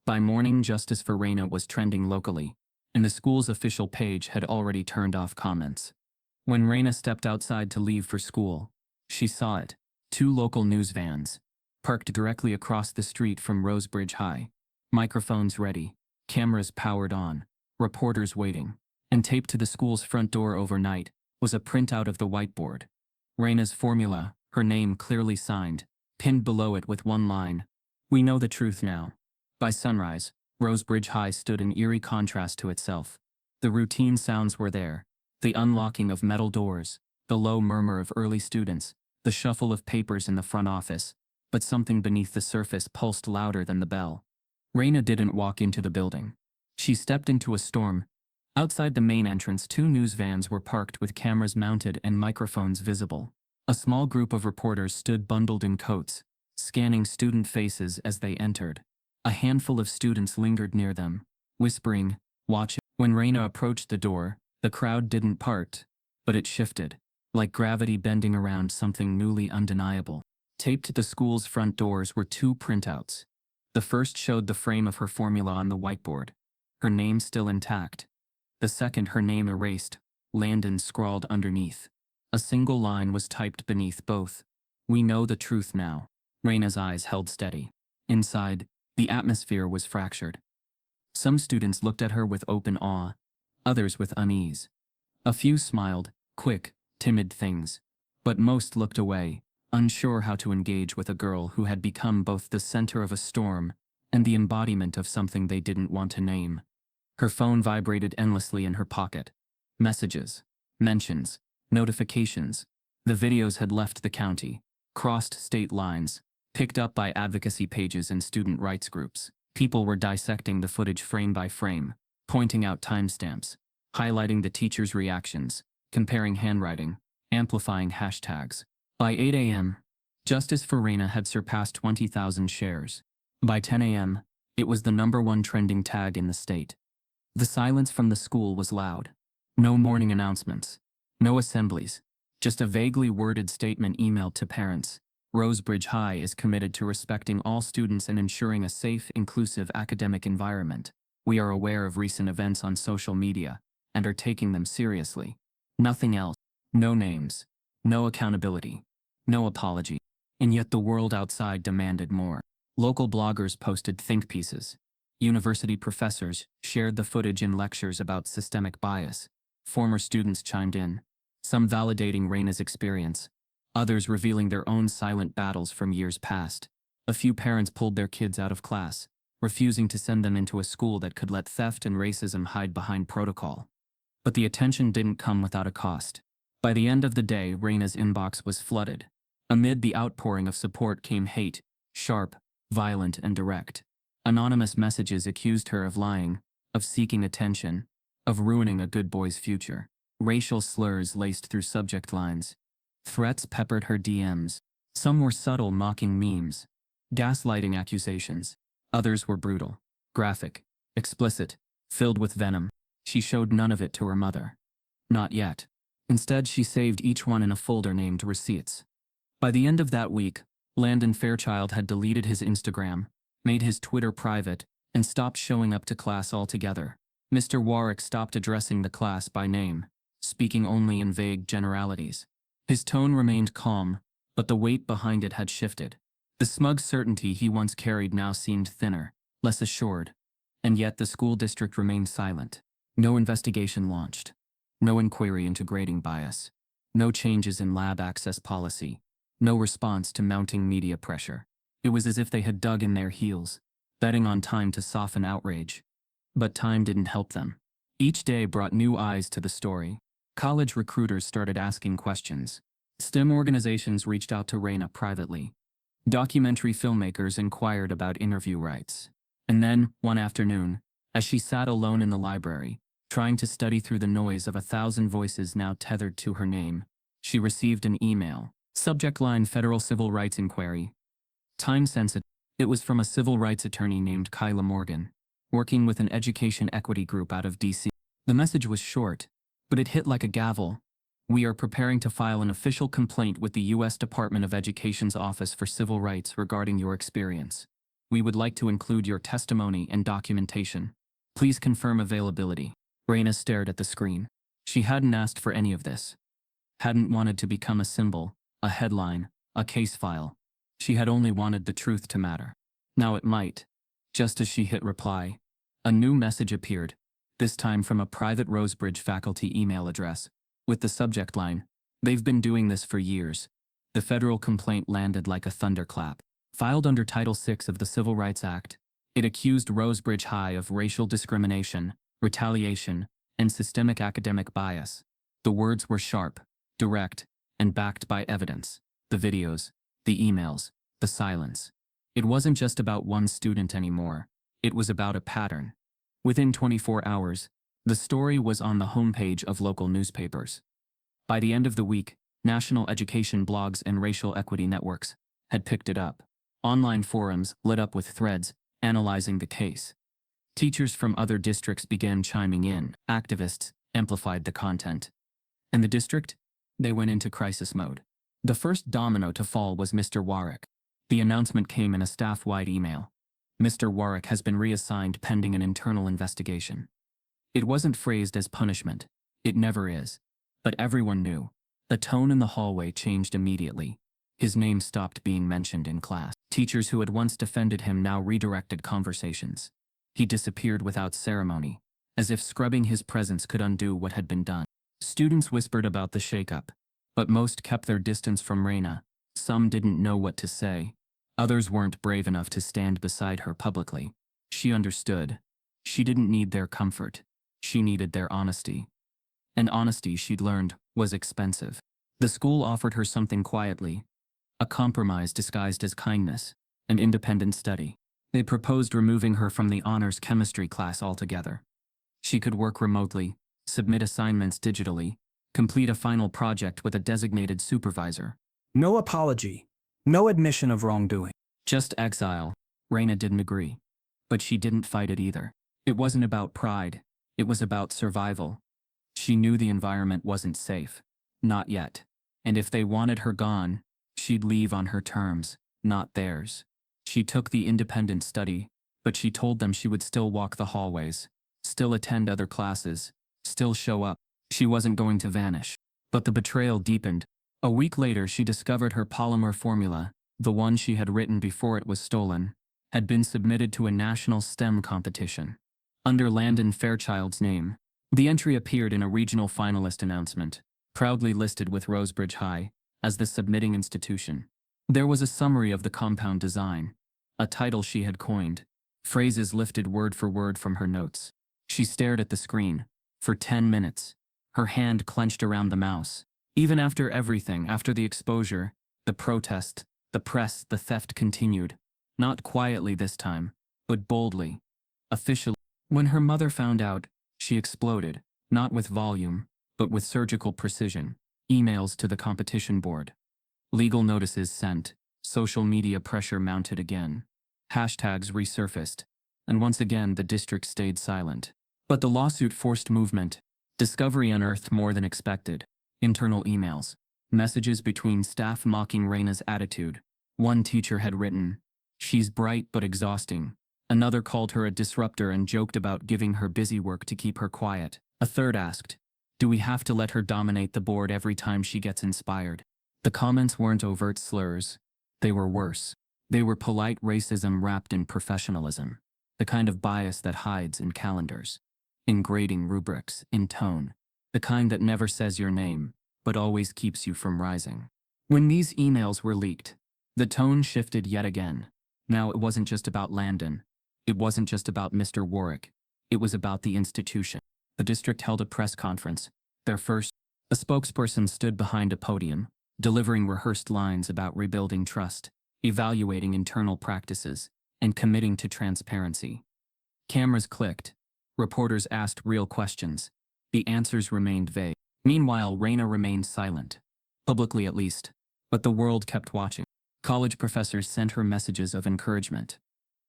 By morning, Justice for Raina was trending locally, and the school's official page had already turned off comments. When Raina stepped outside to leave for school, she saw it. 2 local news vans, parked directly across the street from Rosebridge High. Microphones ready, cameras powered on, reporters waiting. And taped to the school's front door overnight was a printout of the whiteboard. Raina's formula, her name clearly signed, pinned below it with one line. "We know the truth now." By sunrise, Rosebridge High stood in eerie contrast to itself. The routine sounds were there, the unlocking of metal doors, the low murmur of early students, the shuffle of papers in the front office, but something beneath the surface pulsed louder than the bell. Raina didn't walk into the building. She stepped into a storm. Outside the main entrance, 2 news vans were parked with cameras mounted and microphones visible. A small group of reporters stood bundled in coats, scanning student faces as they entered. A handful of students lingered near them, whispering, watching. When Raina approached the door, the crowd didn't part, but it shifted, like gravity bending around something newly undeniable. Taped to the school's front doors were 2 printouts. The first showed the frame of her formula on the whiteboard, her name still intact. The second, her name erased, Landon scrawled underneath. A single line was typed beneath both. "We know the truth now." Raina's eyes held steady. Inside, the atmosphere was fractured. Some students looked at her with open awe, others with unease. A few smiled, quick, timid things. But most looked away, unsure how to engage with a girl who had become both the center of a storm and the embodiment of something they didn't want to name. Her phone vibrated endlessly in her pocket. Messages, mentions, notifications. The videos had left the county, crossed state lines, picked up by advocacy pages and student rights groups. People were dissecting the footage frame by frame, pointing out timestamps, highlighting the teacher's reactions, comparing handwriting, amplifying hashtags. By 8 a.m., Justice for Reina had surpassed 20,000 shares. By 10 a.m., it was the #1 trending tag in the state. The silence from the school was loud. No morning announcements. No assemblies. Just a vaguely worded statement emailed to parents. Rosebridge High is committed to respecting all students and ensuring a safe, inclusive academic environment. We are aware of recent events on social media and are taking them seriously. Nothing else. No names. No accountability. No apology. And yet the world outside demanded more. Local bloggers posted think pieces. University professors shared the footage in lectures about systemic bias. Former students chimed in, some validating Reina's experience, others revealing their own silent battles from years past. A few parents pulled their kids out of class, refusing to send them into a school that could let theft and racism hide behind protocol. But the attention didn't come without a cost. By the end of the day, Reina's inbox was flooded. Amid the outpouring of support came hate, sharp, violent, and direct. Anonymous messages accused her of lying, of seeking attention, of ruining a good boy's future. Racial slurs laced through subject lines. Threats peppered her DMs. Some were subtle, mocking memes, gaslighting accusations. Others were brutal, graphic, explicit, filled with venom. She showed none of it to her mother. Not yet. Instead, she saved each one in a folder named Receipts. By the end of that week, Landon Fairchild had deleted his Instagram, made his Twitter private, and stopped showing up to class altogether. Mr. Warwick stopped addressing the class by name, speaking only in vague generalities. His tone remained calm, but the weight behind it had shifted. The smug certainty he once carried now seemed thinner, less assured. And yet the school district remained silent. No investigation launched. No inquiry into grading bias. No changes in lab access policy. No response to mounting media pressure. It was as if they had dug in their heels, betting on time to soften outrage. But time didn't help them. Each day brought new eyes to the story. College recruiters started asking questions. STEM organizations reached out to Reina privately. Documentary filmmakers inquired about interview rights. And then, one afternoon, as she sat alone in the library, trying to study through the noise of 1,000 voices now tethered to her name, she received an email. Subject line: Federal Civil Rights Inquiry. Time sensitive. It was from a civil rights attorney named Kyla Morgan, working with an education equity group out of DC. The message was short, but it hit like a gavel. We are preparing to file an official complaint with the U.S. Department of Education's Office for Civil Rights regarding your experience. We would like to include your testimony and documentation. Please confirm availability. Reina stared at the screen. She hadn't asked for any of this. Hadn't wanted to become a symbol, a headline, a case file. She had only wanted the truth to matter. Now it might. Just as she hit reply, a new message appeared, this time from a private Rosebridge faculty email address, with the subject line, "They've been doing this for years." The federal complaint landed like a thunderclap. Filed under Title VI of the Civil Rights Act, it accused Rosebridge High of racial discrimination, retaliation, and systemic academic bias. The words were sharp, direct, and backed by evidence. The videos, the emails, the silence. It wasn't just about one student anymore. It was about a pattern. Within 24 hours, the story was on the homepage of local newspapers. By the end of the week, national education blogs and racial equity networks had picked it up. Online forums lit up with threads analyzing the case. Teachers from other districts began chiming in. Activists amplified the content. And the district? They went into crisis mode. The first domino to fall was Mr. Warwick. The announcement came in a staff-wide email. Mr. Warwick has been reassigned pending an internal investigation. It wasn't phrased as punishment. It never is. But everyone knew. The tone in the hallway changed immediately. His name stopped being mentioned in class. Teachers who had once defended him now redirected conversations. He disappeared without ceremony, as if scrubbing his presence could undo what had been done. Students whispered about the shakeup, but most kept their distance from Reina. Some didn't know what to say. Others weren't brave enough to stand beside her publicly. She understood. She didn't need their comfort. She needed their honesty. and honesty, she'd learned, was expensive. The school offered her something quietly, a compromise disguised as kindness, an independent study. They proposed removing her from the honors chemistry class altogether. She could work remotely, submit assignments digitally, complete a final project with a designated supervisor. No apology. No admission of wrongdoing. Just exile. Raina didn't agree. But she didn't fight it either. It wasn't about pride. It was about survival. She knew the environment wasn't safe. Not yet. And if they wanted her gone, she'd leave on her terms, not theirs. She took the independent study, but she told them she would still walk the hallways, still attend other classes, still show up. She wasn't going to vanish. But the betrayal deepened. A week later, she discovered her polymer formula, the one she had written before it was stolen, had been submitted to a national STEM competition. Under Landon Fairchild's name, the entry appeared in a regional finalist announcement, proudly listed with Rosebridge High as the submitting institution. There was a summary of the compound design, a title she had coined, phrases lifted word for word from her notes. She stared at the screen for 10 minutes, her hand clenched around the mouse. Even after everything, after the exposure, the protest, the press, the theft continued. Not quietly this time, but boldly, officially. When her mother found out, she exploded, not with volume, but with surgical precision. Emails to the competition board. Legal notices sent. Social media pressure mounted again. Hashtags resurfaced. And once again the district stayed silent. But the lawsuit forced movement. Discovery unearthed more than expected. Internal emails. Messages between staff mocking Raina's attitude. One teacher had written, "She's bright but exhausting." Another called her a disruptor and joked about giving her busy work to keep her quiet. A third asked, "Do we have to let her dominate the board every time she gets inspired?" The comments weren't overt slurs. They were worse. They were polite racism wrapped in professionalism. The kind of bias that hides in calendars, in grading rubrics, in tone. The kind that never says your name, but always keeps you from rising. When these emails were leaked, the tone shifted yet again. Now it wasn't just about Landon. It wasn't just about Mr. Warwick. It was about the institution. The district held a press conference. Their first. A spokesperson stood behind a podium, delivering rehearsed lines about rebuilding trust, evaluating internal practices, and committing to transparency. Cameras clicked. Reporters asked real questions. The answers remained vague. Meanwhile, Raina remained silent. Publicly at least. But the world kept watching. College professors sent her messages of encouragement.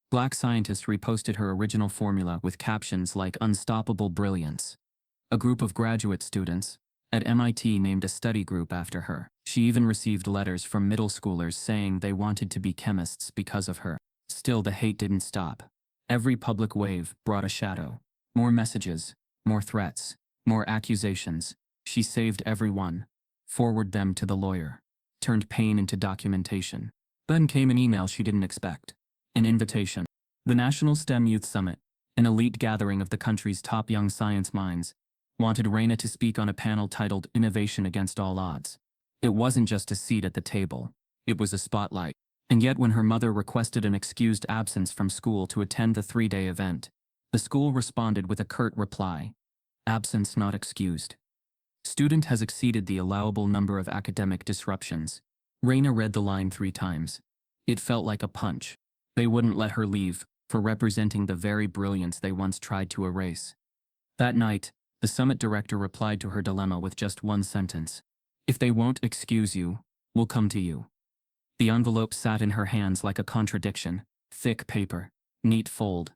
Black scientists reposted her original formula with captions like "Unstoppable Brilliance." A group of graduate students at MIT named a study group after her. She even received letters from middle schoolers saying they wanted to be chemists because of her. Still, the hate didn't stop. Every public wave brought a shadow. More messages, more threats, more accusations. She saved everyone. Forwarded them to the lawyer. Turned pain into documentation. Then came an email she didn't expect. An invitation. The National STEM Youth Summit, an elite gathering of the country's top young science minds, wanted Raina to speak on a panel titled "Innovation Against All Odds." It wasn't just a seat at the table. It was a spotlight. And yet when her mother requested an excused absence from school to attend the 3-day event, the school responded with a curt reply. Absence not excused. Student has exceeded the allowable number of academic disruptions. Raina read the line 3 times. It felt like a punch. They wouldn't let her leave, for representing the very brilliance they once tried to erase. That night, the summit director replied to her dilemma with just one sentence. "If they won't excuse you, we'll come to you." The envelope sat in her hands like a contradiction. Thick paper, neat fold.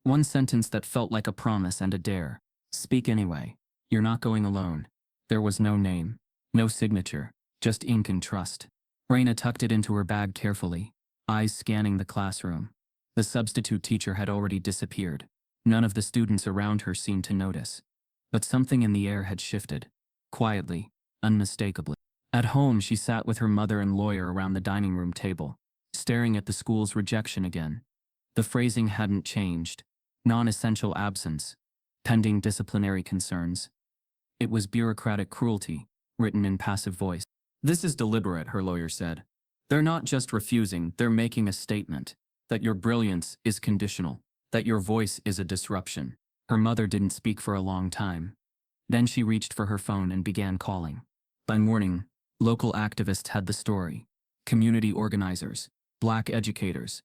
One sentence that felt like a promise and a dare. "Speak anyway. You're not going alone." There was no name, no signature, just ink and trust. Raina tucked it into her bag carefully, eyes scanning the classroom. The substitute teacher had already disappeared. None of the students around her seemed to notice. But something in the air had shifted. Quietly, unmistakably. At home, she sat with her mother and lawyer around the dining room table, staring at the school's rejection again. The phrasing hadn't changed. Non-essential absence. Pending disciplinary concerns. It was bureaucratic cruelty, written in passive voice. "This is deliberate," her lawyer said. "They're not just refusing, they're making a statement. That your brilliance is conditional. That your voice is a disruption." Her mother didn't speak for a long time. Then she reached for her phone and began calling. By morning, local activists had the story. Community organizers, black educators,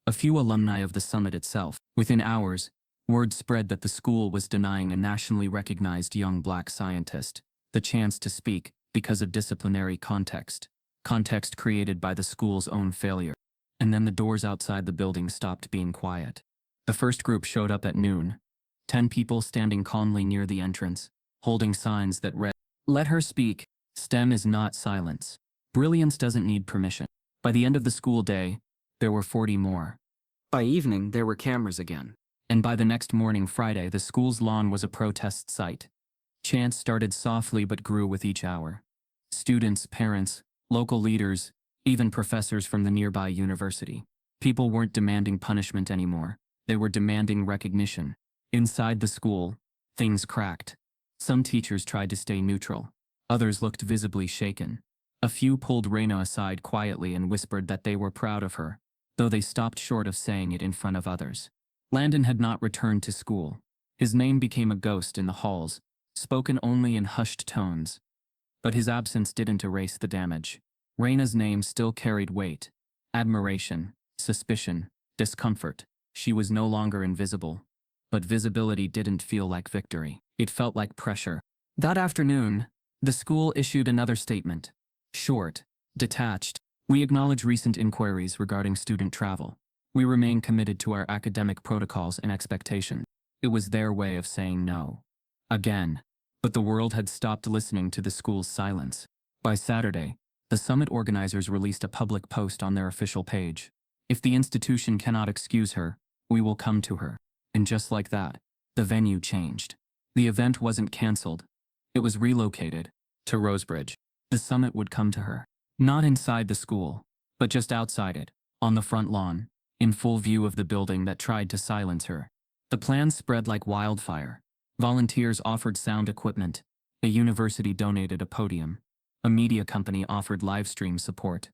a few alumni of the summit itself. Within hours, word spread that the school was denying a nationally recognized young black scientist the chance to speak because of disciplinary context created by the school's own failure. And then the doors outside the building stopped being quiet. The first group showed up at noon, 10 people standing calmly near the entrance, holding signs that read, "Let her speak. STEM is not silence. Brilliance doesn't need permission." By the end of the school day, there were 40 more. By evening, there were cameras again. And by the next morning, Friday, the school's lawn was a protest site. Chants started softly but grew with each hour. Students, parents, local leaders, even professors from the nearby university. People weren't demanding punishment anymore. They were demanding recognition. Inside the school, things cracked. Some teachers tried to stay neutral. Others looked visibly shaken. A few pulled Raina aside quietly and whispered that they were proud of her, though they stopped short of saying it in front of others. Landon had not returned to school. His name became a ghost in the halls, spoken only in hushed tones. But his absence didn't erase the damage. Raina's name still carried weight. Admiration, suspicion, discomfort. She was no longer invisible. But visibility didn't feel like victory. It felt like pressure. That afternoon, the school issued another statement. Short, detached. "We acknowledge recent inquiries regarding student travel. We remain committed to our academic protocols and expectations." It was their way of saying no. Again. But the world had stopped listening to the school's silence. By Saturday, the summit organizers released a public post on their official page. "If the institution cannot excuse her, we will come to her." And just like that, the venue changed. The event wasn't canceled. It was relocated to Rosebridge. The summit would come to her. Not inside the school, but just outside it, on the front lawn, in full view of the building that tried to silence her. The plans spread like wildfire. Volunteers offered sound equipment. A university donated a podium. A media company offered live stream support.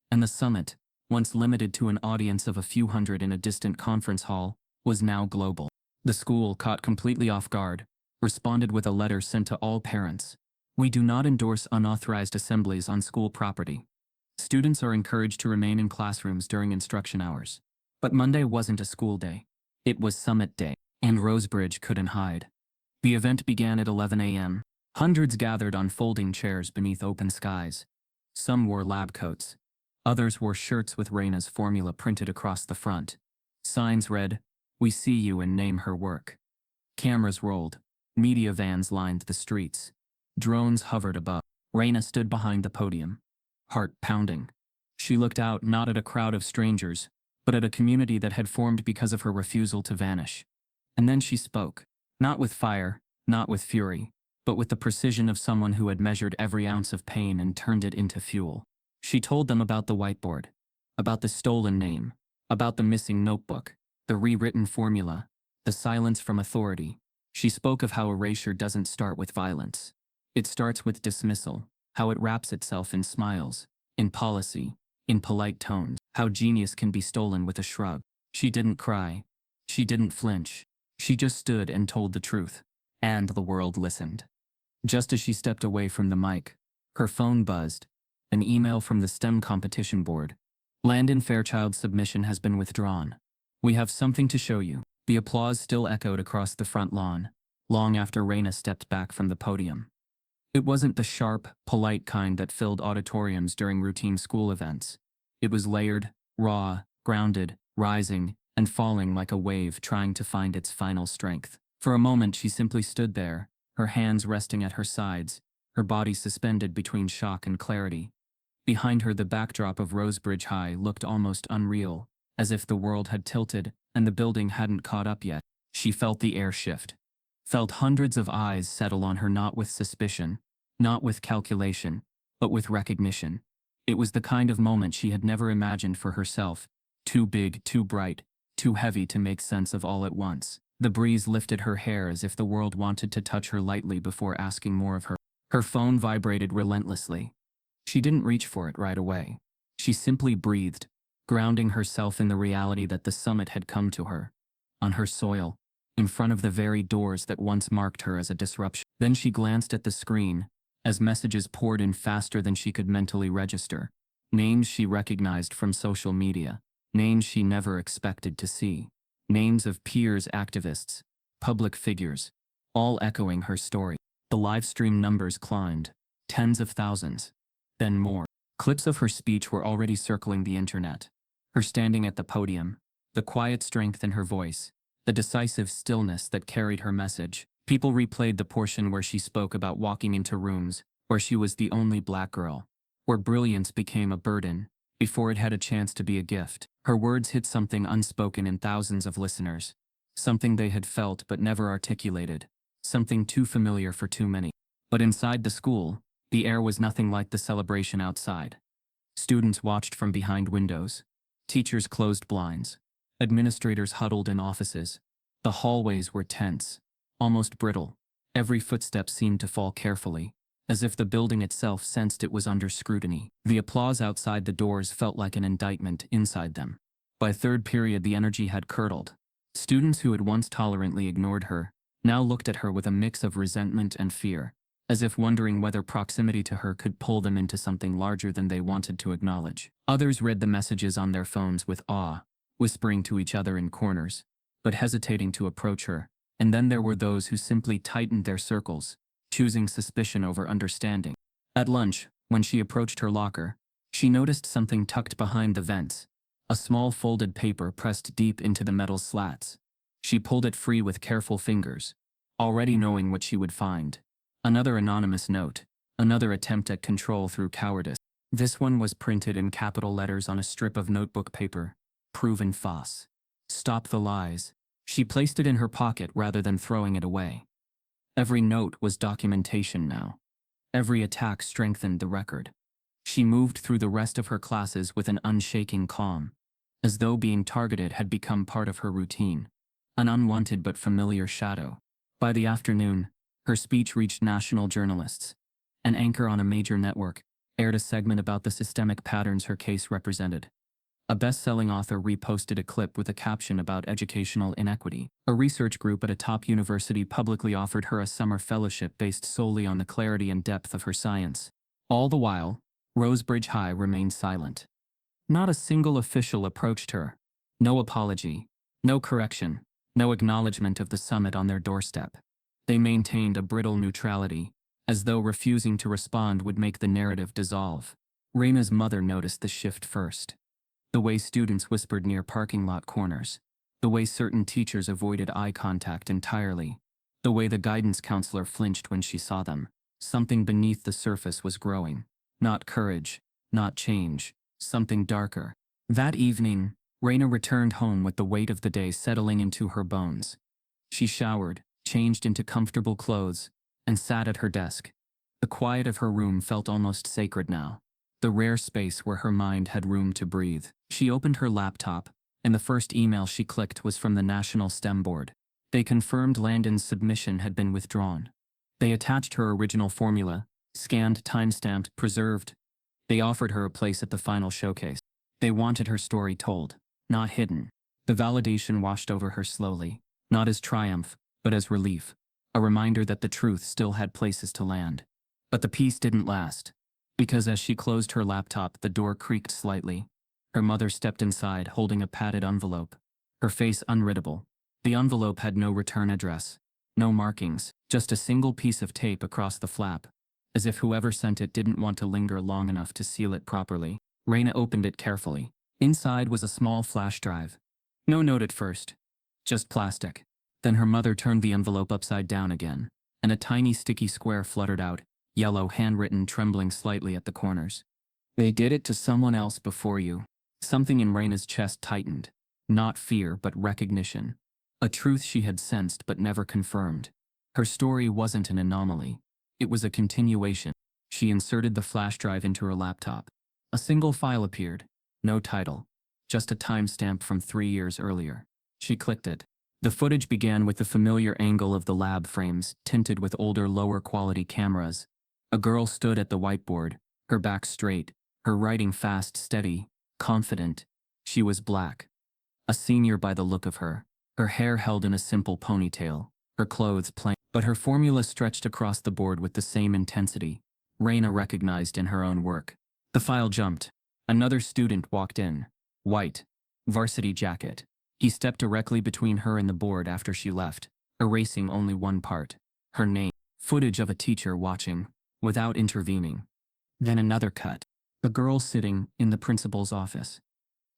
And the summit, once limited to an audience of a few hundred in a distant conference hall, was now global. The school, caught completely off guard, responded with a letter sent to all parents. "We do not endorse unauthorized assemblies on school property. Students are encouraged to remain in classrooms during instruction hours." But Monday wasn't a school day. It was summit day, and Rosebridge couldn't hide. The event began at 11 a.m. Hundreds gathered on folding chairs beneath open skies. Some wore lab coats. Others wore shirts with Raina's formula printed across the front. Signs read, "We see you and name her work." Cameras rolled. Media vans lined the streets. Drones hovered above. Raina stood behind the podium, heart pounding. She looked out not at a crowd of strangers, but at a community that had formed because of her refusal to vanish. And then she spoke. Not with fire, not with fury, but with the precision of someone who had measured every ounce of pain and turned it into fuel. She told them about the whiteboard, about the stolen name, about the missing notebook, the rewritten formula, the silence from authority. She spoke of how erasure doesn't start with violence. It starts with dismissal, how it wraps itself in smiles, in policy, in polite tones, how genius can be stolen with a shrug. She didn't cry. She didn't flinch. She just stood and told the truth. And the world listened. Just as she stepped away from the mic, her phone buzzed. An email from the STEM competition board. "Landon Fairchild's submission has been withdrawn. We have something to show you." The applause still echoed across the front lawn, long after Raina stepped back from the podium. It wasn't the sharp, polite kind that filled auditoriums during routine school events. It was layered, raw, grounded, rising, and falling like a wave trying to find its final strength. For a moment she simply stood there, her hands resting at her sides, her body suspended between shock and clarity. Behind her the backdrop of Rosebridge High looked almost unreal, as if the world had tilted and the building hadn't caught up yet. She felt the air shift. Felt hundreds of eyes settle on her, not with suspicion, not with calculation, but with recognition. It was the kind of moment she had never imagined for herself. Too big, too bright, too heavy to make sense of all at once. The breeze lifted her hair as if the world wanted to touch her lightly before asking more of her. Her phone vibrated relentlessly. She didn't reach for it right away. She simply breathed, grounding herself in the reality that the summit had come to her. On her soil, in front of the very doors that once marked her as a disruption. Then she glanced at the screen, as messages poured in faster than she could mentally register. Names she recognized from social media. Names she never expected to see. Names of peers, activists, public figures, all echoing her story. The live stream numbers climbed, tens of thousands, then more. Clips of her speech were already circling the internet. Her standing at the podium, the quiet strength in her voice, the decisive stillness that carried her message. People replayed the portion where she spoke about walking into rooms where she was the only black girl, where brilliance became a burden before it had a chance to be a gift. Her words hit something unspoken in thousands of listeners, something they had felt but never articulated, something too familiar for too many. But inside the school, the air was nothing like the celebration outside. Students watched from behind windows. Teachers closed blinds. Administrators huddled in offices. The hallways were tense, almost brittle. Every footstep seemed to fall carefully, as if the building itself sensed it was under scrutiny. The applause outside the doors felt like an indictment inside them. By third period, the energy had curdled. Students who had once tolerantly ignored her now looked at her with a mix of resentment and fear, as if wondering whether proximity to her could pull them into something larger than they wanted to acknowledge. Others read the messages on their phones with awe, whispering to each other in corners, but hesitating to approach her. And then there were those who simply tightened their circles, choosing suspicion over understanding. At lunch, when she approached her locker, she noticed something tucked behind the vents, a small folded paper pressed deep into the metal slats. She pulled it free with careful fingers, already knowing what she would find. Another anonymous note, another attempt at control through cowardice. This one was printed in capital letters on a strip of notebook paper. Proven false. Stop the lies. She placed it in her pocket rather than throwing it away. Every note was documentation now. Every attack strengthened the record. She moved through the rest of her classes with an unshaking calm, as though being targeted had become part of her routine, an unwanted but familiar shadow. By the afternoon, her speech reached national journalists. An anchor on a major network aired a segment about the systemic patterns her case represented. A best-selling author reposted a clip with a caption about educational inequity. A research group at a top university publicly offered her a summer fellowship based solely on the clarity and depth of her science. All the while, Rosebridge High remained silent. Not a single official approached her. No apology, no correction, no acknowledgement of the summit on their doorstep. They maintained a brittle neutrality, as though refusing to respond would make the narrative dissolve. Raina's mother noticed the shift first. The way students whispered near parking lot corners. The way certain teachers avoided eye contact entirely. The way the guidance counselor flinched when she saw them. Something beneath the surface was growing. Not courage, not change, something darker. That evening, Raina returned home with the weight of the day settling into her bones. She showered, changed into comfortable clothes, and sat at her desk. The quiet of her room felt almost sacred now. The rare space where her mind had room to breathe. She opened her laptop, and the first email she clicked was from the National STEM Board. They confirmed Landon's submission had been withdrawn. They attached her original formula, scanned, timestamped, preserved. They offered her a place at the final showcase. They wanted her story told, not hidden. The validation washed over her slowly, not as triumph, but as relief. A reminder that the truth still had places to land. But the peace didn't last. Because as she closed her laptop, the door creaked slightly. Her mother stepped inside, holding a padded envelope. Her face unreadable. The envelope had no return address. No markings, just a single piece of tape across the flap, as if whoever sent it didn't want to linger long enough to seal it properly. Raina opened it carefully. Inside was a small flash drive. No note at first. Just plastic. Then her mother turned the envelope upside down again, and a tiny sticky square fluttered out. Yellow, handwritten, trembling slightly at the corners. They did it to someone else before you. Something in Raina's chest tightened. Not fear, but recognition. A truth she had sensed but never confirmed. Her story wasn't an anomaly. It was a continuation. She inserted the flash drive into her laptop. A single file appeared. No title. Just a timestamp from 3 years earlier. She clicked it. The footage began with the familiar angle of the lab frames, tinted with older, lower-quality cameras. A girl stood at the whiteboard, her back straight, her writing fast, steady, confident. She was black. A senior by the look of her. Her hair held in a simple ponytail, her clothes plain. But her formula stretched across the board with the same intensity. Raina recognized in her own work. The file jumped. Another student walked in. White. Varsity jacket. He stepped directly between her and the board after she left, erasing only one part. Her name. Footage of a teacher watching, without intervening. Then another cut. A girl sitting in the principal's office.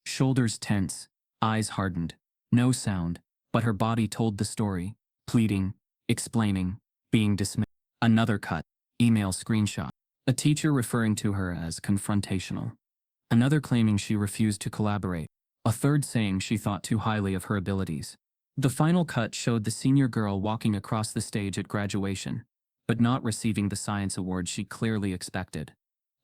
Shoulders tense, eyes hardened. No sound, but her body told the story, pleading, explaining, being dismissed. Another cut. Email screenshot. A teacher referring to her as confrontational. Another claiming she refused to collaborate. A third saying she thought too highly of her abilities. The final cut showed the senior girl walking across the stage at graduation, but not receiving the science award she clearly expected.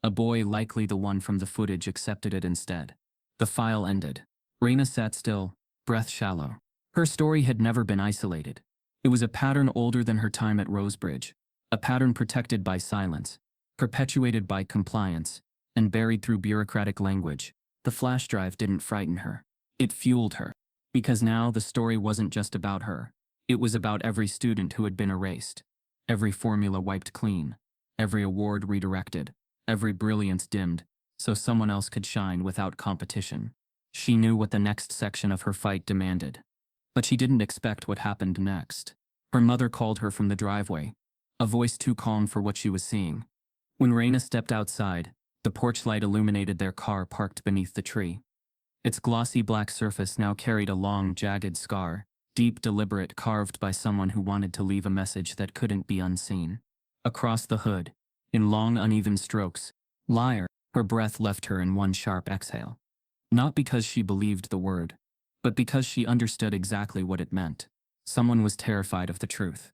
A boy, likely the one from the footage, accepted it instead. The file ended. Raina sat still, breath shallow. Her story had never been isolated. It was a pattern older than her time at Rosebridge, a pattern protected by silence, perpetuated by compliance, and buried through bureaucratic language. The flash drive didn't frighten her. It fueled her. Because now the story wasn't just about her. It was about every student who had been erased. Every formula wiped clean. Every award redirected. Every brilliance dimmed, so someone else could shine without competition. She knew what the next section of her fight demanded. But she didn't expect what happened next. Her mother called her from the driveway, a voice too calm for what she was seeing. When Raina stepped outside, the porch light illuminated their car parked beneath the tree. Its glossy black surface now carried a long, jagged scar, deep, deliberate, carved by someone who wanted to leave a message that couldn't be unseen. Across the hood, in long, uneven strokes, "Liar." Her breath left her in one sharp exhale. Not because she believed the word, but because she understood exactly what it meant. Someone was terrified of the truth.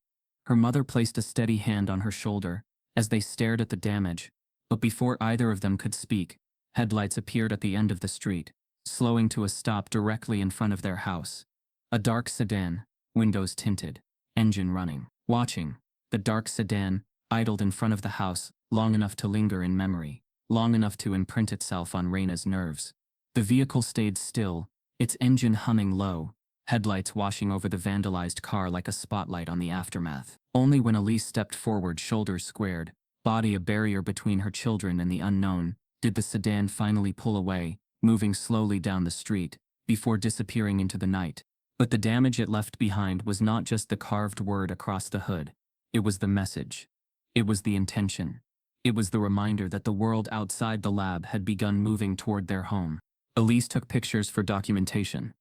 Her mother placed a steady hand on her shoulder as they stared at the damage, but before either of them could speak, headlights appeared at the end of the street, slowing to a stop directly in front of their house. A dark sedan, windows tinted, engine running. Watching, the dark sedan idled in front of the house long enough to linger in memory, long enough to imprint itself on Raina's nerves. The vehicle stayed still, its engine humming low, headlights washing over the vandalized car like a spotlight on the aftermath. Only when Elise stepped forward, shoulders squared, body a barrier between her children and the unknown, did the sedan finally pull away, moving slowly down the street, before disappearing into the night. But the damage it left behind was not just the carved word across the hood. It was the message. It was the intention. It was the reminder that the world outside the lab had begun moving toward their home. Elise took pictures for documentation.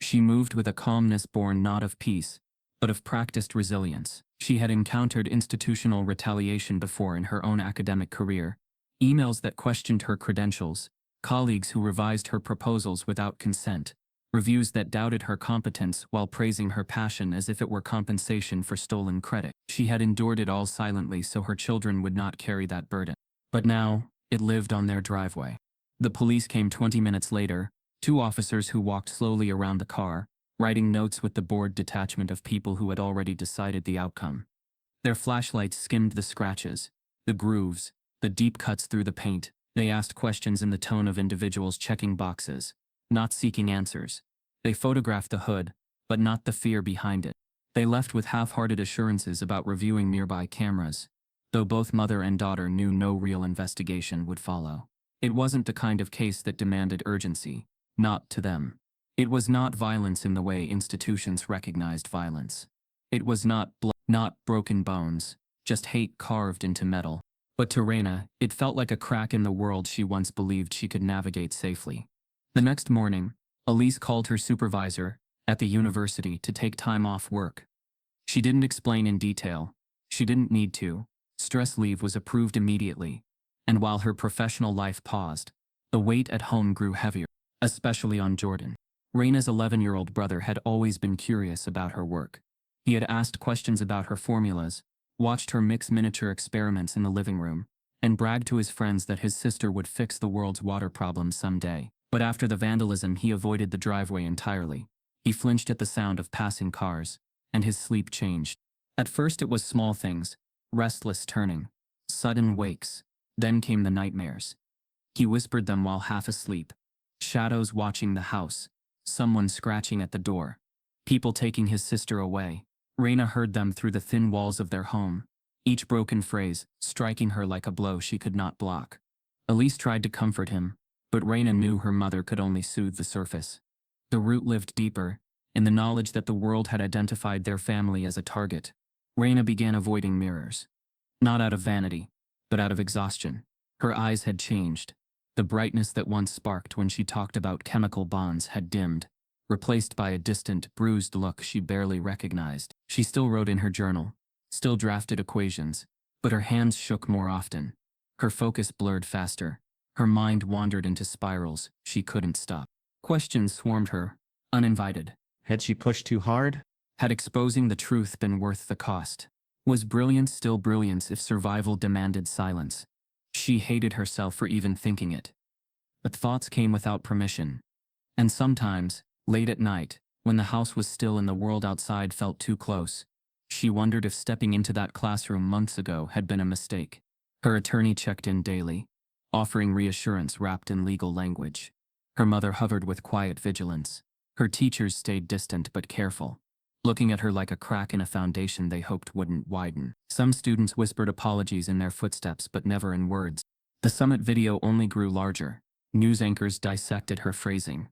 She moved with a calmness born not of peace, but of practiced resilience. She had encountered institutional retaliation before in her own academic career, emails that questioned her credentials, colleagues who revised her proposals without consent, reviews that doubted her competence while praising her passion as if it were compensation for stolen credit. She had endured it all silently so her children would not carry that burden. But now, it lived on their driveway. The police came 20 minutes later, two officers who walked slowly around the car, writing notes with the bored detachment of people who had already decided the outcome. Their flashlights skimmed the scratches, the grooves, the deep cuts through the paint. They asked questions in the tone of individuals checking boxes, not seeking answers. They photographed the hood, but not the fear behind it. They left with half-hearted assurances about reviewing nearby cameras, though both mother and daughter knew no real investigation would follow. It wasn't the kind of case that demanded urgency, not to them. It was not violence in the way institutions recognized violence. It was not blood, not broken bones, just hate carved into metal. But to Raina, it felt like a crack in the world she once believed she could navigate safely. The next morning, Elise called her supervisor at the university to take time off work. She didn't explain in detail. She didn't need to. Stress leave was approved immediately. And while her professional life paused, the weight at home grew heavier, especially on Jordan. Raina's 11-year-old brother had always been curious about her work. He had asked questions about her formulas, watched her mix miniature experiments in the living room, and bragged to his friends that his sister would fix the world's water problems someday. But after the vandalism, he avoided the driveway entirely. He flinched at the sound of passing cars, and his sleep changed. At first it was small things, restless turning, sudden wakes. Then came the nightmares. He whispered them while half asleep. Shadows watching the house, someone scratching at the door, people taking his sister away. Raina heard them through the thin walls of their home, each broken phrase striking her like a blow she could not block. Elise tried to comfort him, but Raina knew her mother could only soothe the surface. The root lived deeper, in the knowledge that the world had identified their family as a target. Raina began avoiding mirrors. Not out of vanity, but out of exhaustion. Her eyes had changed. The brightness that once sparked when she talked about chemical bonds had dimmed, replaced by a distant, bruised look she barely recognized. She still wrote in her journal, still drafted equations, but her hands shook more often. Her focus blurred faster. Her mind wandered into spirals she couldn't stop. Questions swarmed her, uninvited. Had she pushed too hard? Had exposing the truth been worth the cost? Was brilliance still brilliance if survival demanded silence? She hated herself for even thinking it. But thoughts came without permission. And sometimes, late at night, when the house was still and the world outside felt too close, she wondered if stepping into that classroom months ago had been a mistake. Her attorney checked in daily, offering reassurance wrapped in legal language. Her mother hovered with quiet vigilance. Her teachers stayed distant but careful, looking at her like a crack in a foundation they hoped wouldn't widen. Some students whispered apologies in their footsteps but never in words. The summit video only grew larger. News anchors dissected her phrasing.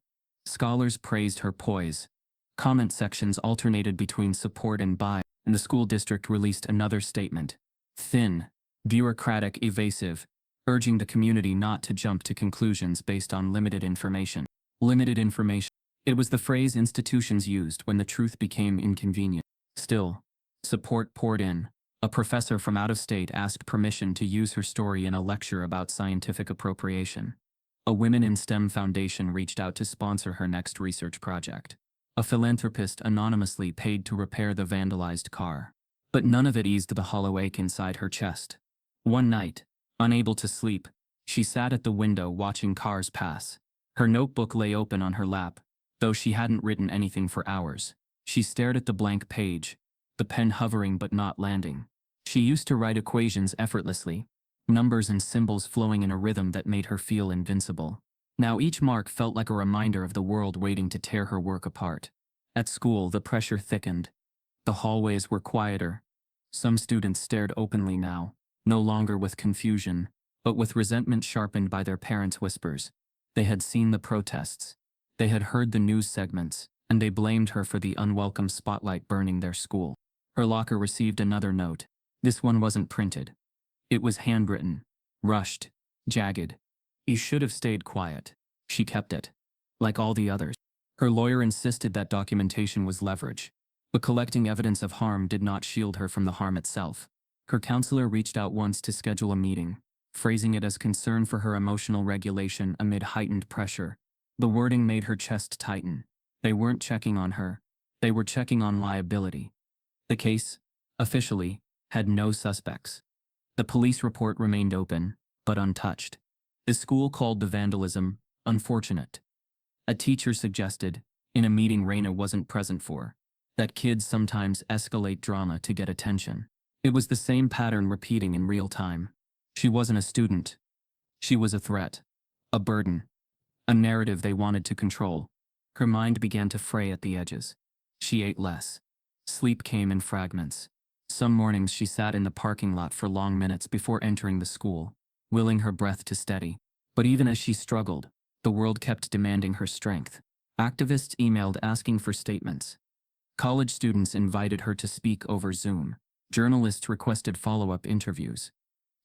Scholars praised her poise. Comment sections alternated between support and bias, and the school district released another statement. Thin, bureaucratic, evasive, urging the community not to jump to conclusions based on limited information. Limited information. It was the phrase institutions used when the truth became inconvenient. Still, support poured in. A professor from out of state asked permission to use her story in a lecture about scientific appropriation. A Women in STEM Foundation reached out to sponsor her next research project. A philanthropist anonymously paid to repair the vandalized car. But none of it eased the hollow ache inside her chest. One night, unable to sleep, she sat at the window watching cars pass. Her notebook lay open on her lap, though she hadn't written anything for hours. She stared at the blank page, the pen hovering but not landing. She used to write equations effortlessly, numbers and symbols flowing in a rhythm that made her feel invincible. Now each mark felt like a reminder of the world waiting to tear her work apart. At school, the pressure thickened. The hallways were quieter. Some students stared openly now, no longer with confusion, but with resentment sharpened by their parents' whispers. They had seen the protests. They had heard the news segments, and they blamed her for the unwelcome spotlight burning their school. Her locker received another note. This one wasn't printed. It was handwritten, rushed, jagged. "You should have stayed quiet." She kept it, like all the others. Her lawyer insisted that documentation was leverage, but collecting evidence of harm did not shield her from the harm itself. Her counselor reached out once to schedule a meeting, phrasing it as concern for her emotional regulation amid heightened pressure. The wording made her chest tighten. They weren't checking on her. They were checking on liability. The case, officially, had no suspects. The police report remained open, but untouched. The school called the vandalism unfortunate. A teacher suggested, in a meeting Raina wasn't present for, that kids sometimes escalate drama to get attention. It was the same pattern repeating in real time. She wasn't a student. She was a threat, a burden, a narrative they wanted to control. Her mind began to fray at the edges. She ate less. Sleep came in fragments. Some mornings she sat in the parking lot for long minutes before entering the school, willing her breath to steady. But even as she struggled, the world kept demanding her strength. Activists emailed asking for statements. College students invited her to speak over Zoom. Journalists requested follow-up interviews.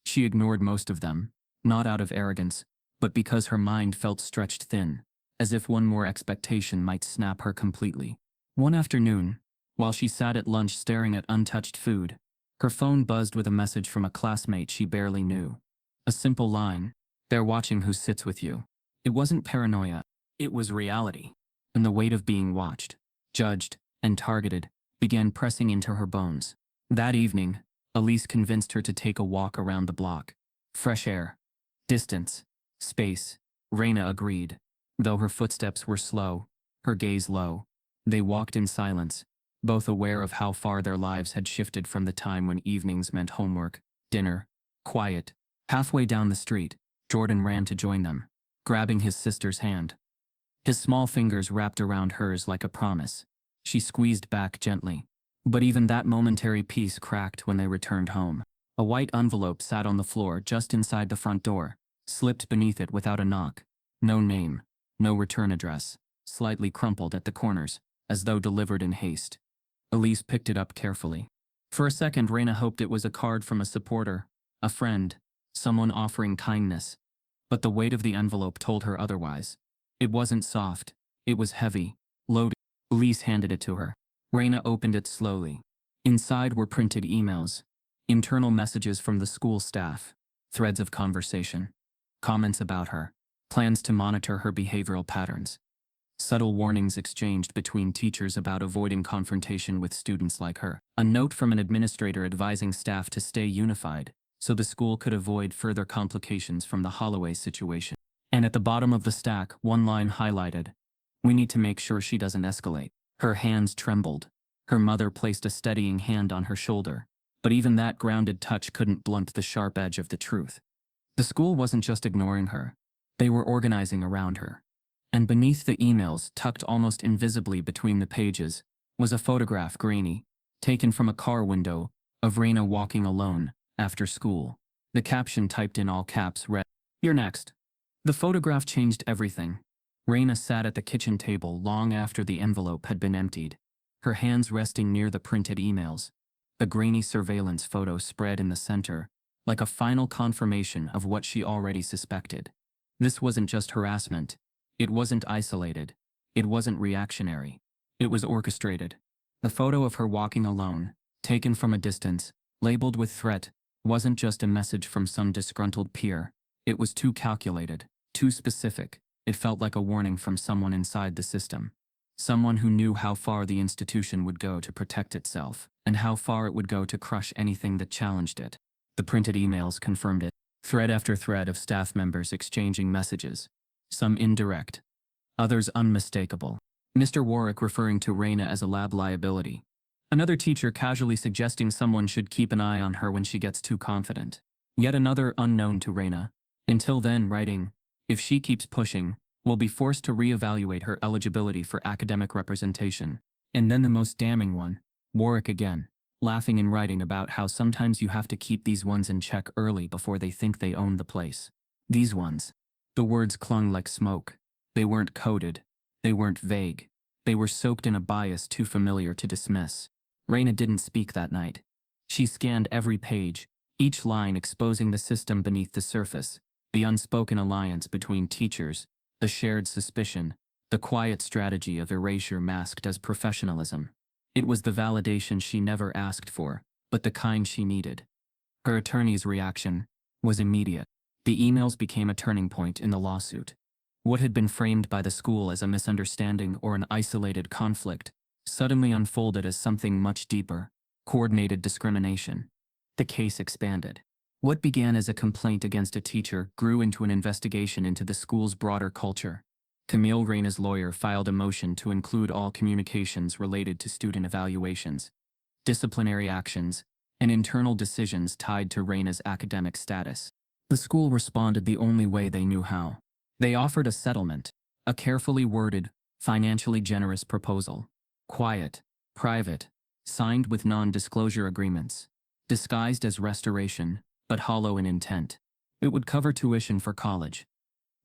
She ignored most of them, not out of arrogance, but because her mind felt stretched thin, as if one more expectation might snap her completely. One afternoon, while she sat at lunch staring at untouched food, her phone buzzed with a message from a classmate she barely knew. A simple line, "They're watching who sits with you." It wasn't paranoia, it was reality. And the weight of being watched, judged, and targeted began pressing into her bones. That evening, Elise convinced her to take a walk around the block. Fresh air, distance, space. Raina agreed. Though her footsteps were slow, her gaze low, they walked in silence, both aware of how far their lives had shifted from the time when evenings meant homework, dinner, quiet. Halfway down the street, Jordan ran to join them, grabbing his sister's hand. His small fingers wrapped around hers like a promise. She squeezed back gently. But even that momentary peace cracked when they returned home. A white envelope sat on the floor just inside the front door, slipped beneath it without a knock. No name, no return address, slightly crumpled at the corners, as though delivered in haste. Elise picked it up carefully. For a second, Raina hoped it was a card from a supporter, a friend, someone offering kindness. But the weight of the envelope told her otherwise. It wasn't soft. It was heavy, loaded. Elise handed it to her. Raina opened it slowly. Inside were printed emails, internal messages from the school staff, threads of conversation, comments about her, plans to monitor her behavioral patterns, subtle warnings exchanged between teachers about avoiding confrontation with students like her, a note from an administrator advising staff to stay unified so the school could avoid further complications from the Holloway situation. And at the bottom of the stack, one line highlighted, "We need to make sure she doesn't escalate." Her hands trembled. Her mother placed a steadying hand on her shoulder, but even that grounded touch couldn't blunt the sharp edge of the truth. The school wasn't just ignoring her. They were organizing around her. And beneath the emails, tucked almost invisibly between the pages, was a photograph, grainy, taken from a car window, of Raina walking alone, after school. The caption, typed in all caps, read, "You're next." The photograph changed everything. Raina sat at the kitchen table long after the envelope had been emptied, her hands resting near the printed emails. The grainy surveillance photo spread in the center, like a final confirmation of what she already suspected. This wasn't just harassment. It wasn't isolated. It wasn't reactionary. It was orchestrated. The photo of her walking alone, taken from a distance, labeled with threat, wasn't just a message from some disgruntled peer. It was too calculated, too specific. It felt like a warning from someone inside the system. Someone who knew how far the institution would go to protect itself, and how far it would go to crush anything that challenged it. The printed emails confirmed it. Thread after thread of staff members exchanging messages. Some indirect, others unmistakable. Mr. Warwick referring to Raina as a lab liability. Another teacher casually suggesting someone should keep an eye on her when she gets too confident. Yet another unknown to Raina. Until then, writing, "If she keeps pushing, we'll be forced to reevaluate her eligibility for academic representation." And then the most damning one, Warwick again, laughing and writing about how sometimes you have to keep these ones in check early before they think they own the place. These ones. The words clung like smoke. They weren't coded. They weren't vague. They were soaked in a bias too familiar to dismiss. Raina didn't speak that night. She scanned every page, each line exposing the system beneath the surface, the unspoken alliance between teachers, the shared suspicion, the quiet strategy of erasure masked as professionalism. It was the validation she never asked for, but the kind she needed. Her attorney's reaction was immediate. The emails became a turning point in the lawsuit. What had been framed by the school as a misunderstanding or an isolated conflict suddenly unfolded as something much deeper, coordinated discrimination. The case expanded. What began as a complaint against a teacher grew into an investigation into the school's broader culture. Camille Raina's lawyer filed a motion to include all communications related to student evaluations, disciplinary actions, and internal decisions tied to Raina's academic status. The school responded the only way they knew how. They offered a settlement, a carefully worded, financially generous proposal. Quiet, private, signed with non-disclosure agreements, disguised as restoration, but hollow in intent. It would cover tuition for college,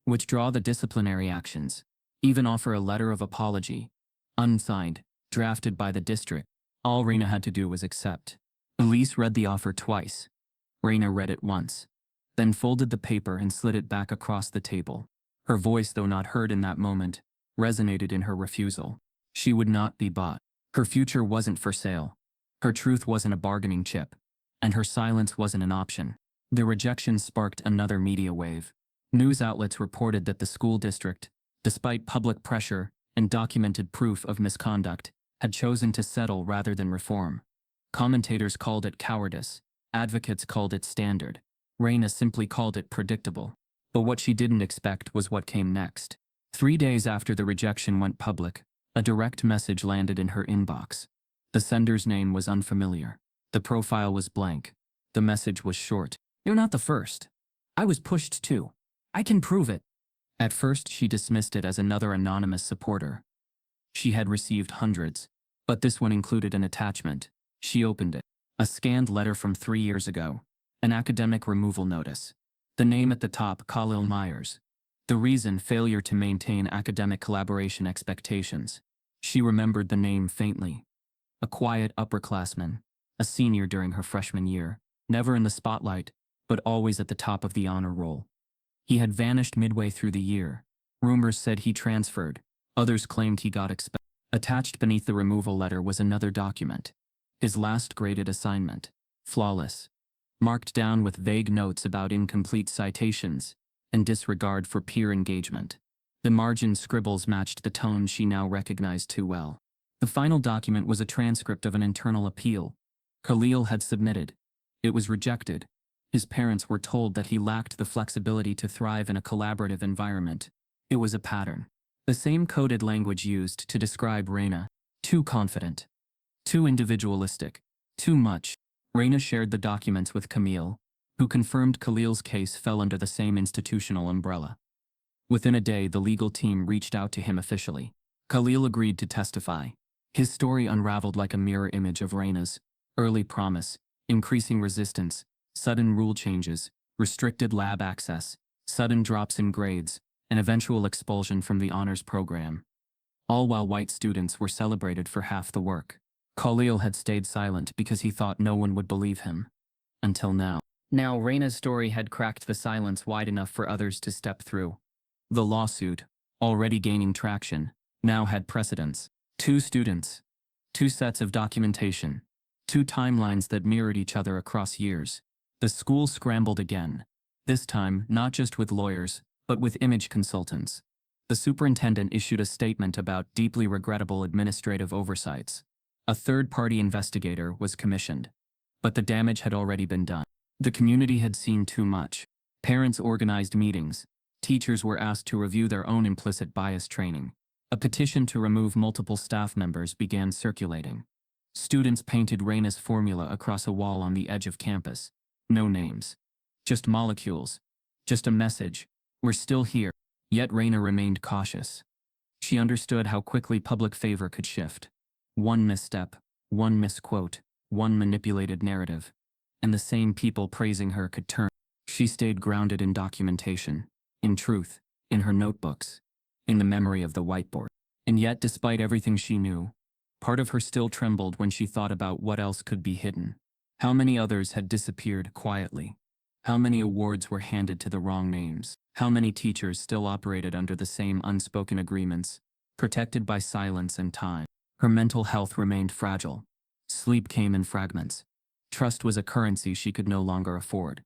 withdraw the disciplinary actions, even offer a letter of apology, unsigned, drafted by the district. All Raina had to do was accept. Elise read the offer twice. Raina read it once, then folded the paper and slid it back across the table. Her voice, though not heard in that moment, resonated in her refusal. She would not be bought. Her future wasn't for sale. Her truth wasn't a bargaining chip. And her silence wasn't an option. The rejection sparked another media wave. News outlets reported that the school district, despite public pressure and documented proof of misconduct, had chosen to settle rather than reform. Commentators called it cowardice. Advocates called it standard. Raina simply called it predictable. But what she didn't expect was what came next. 3 days after the rejection went public, a direct message landed in her inbox. The sender's name was unfamiliar. The profile was blank. The message was short. "You're not the first. I was pushed too. I can prove it." At first, she dismissed it as another anonymous supporter. She had received hundreds, But this one included an attachment. She opened it. A scanned letter from 3 years ago. An academic removal notice. The name at the top, Khalil Myers. The reason, failure to maintain academic collaboration expectations. She remembered the name faintly. A quiet upperclassman. A senior during her freshman year. Never in the spotlight, but always at the top of the honor roll. He had vanished midway through the year. Rumors said he transferred. Others claimed he got expelled. Attached beneath the removal letter was another document. His last graded assignment. Flawless. Marked down with vague notes about incomplete citations and disregard for peer engagement. The margin scribbles matched the tone she now recognized too well. The final document was a transcript of an internal appeal Khalil had submitted. It was rejected. His parents were told that he lacked the flexibility to thrive in a collaborative environment. It was a pattern. The same coded language used to describe Reina. Too confident. Too individualistic. Too much. Reina shared the documents with Camille, who confirmed Khalil's case fell under the same institutional umbrella. Within a day, the legal team reached out to him officially. Khalil agreed to testify. His story unraveled like a mirror image of Reina's. Early promise, increasing resistance, sudden rule changes, restricted lab access, sudden drops in grades, and eventual expulsion from the honors program. All while white students were celebrated for half the work. Khalil had stayed silent because he thought no one would believe him. Until now. Now Reina's story had cracked the silence wide enough for others to step through. The lawsuit, already gaining traction, now had precedence. 2 students. 2 sets of documentation. 2 timelines that mirrored each other across years. The school scrambled again. This time, not just with lawyers, but with image consultants. The superintendent issued a statement about deeply regrettable administrative oversights. A third-party investigator was commissioned. But the damage had already been done. The community had seen too much. Parents organized meetings. Teachers were asked to review their own implicit bias training. A petition to remove multiple staff members began circulating. Students painted Reina's formula across a wall on the edge of campus. No names. Just molecules. Just a message. We're still here. Yet Reina remained cautious. She understood how quickly public favor could shift. One misstep, one misquote, one manipulated narrative, and the same people praising her could turn. She stayed grounded in documentation, in truth, in her notebooks, in the memory of the whiteboard. And yet, despite everything she knew, part of her still trembled when she thought about what else could be hidden. How many others had disappeared quietly? How many awards were handed to the wrong names? How many teachers still operated under the same unspoken agreements, protected by silence and time? Her mental health remained fragile. Sleep came in fragments. Trust was a currency she could no longer afford.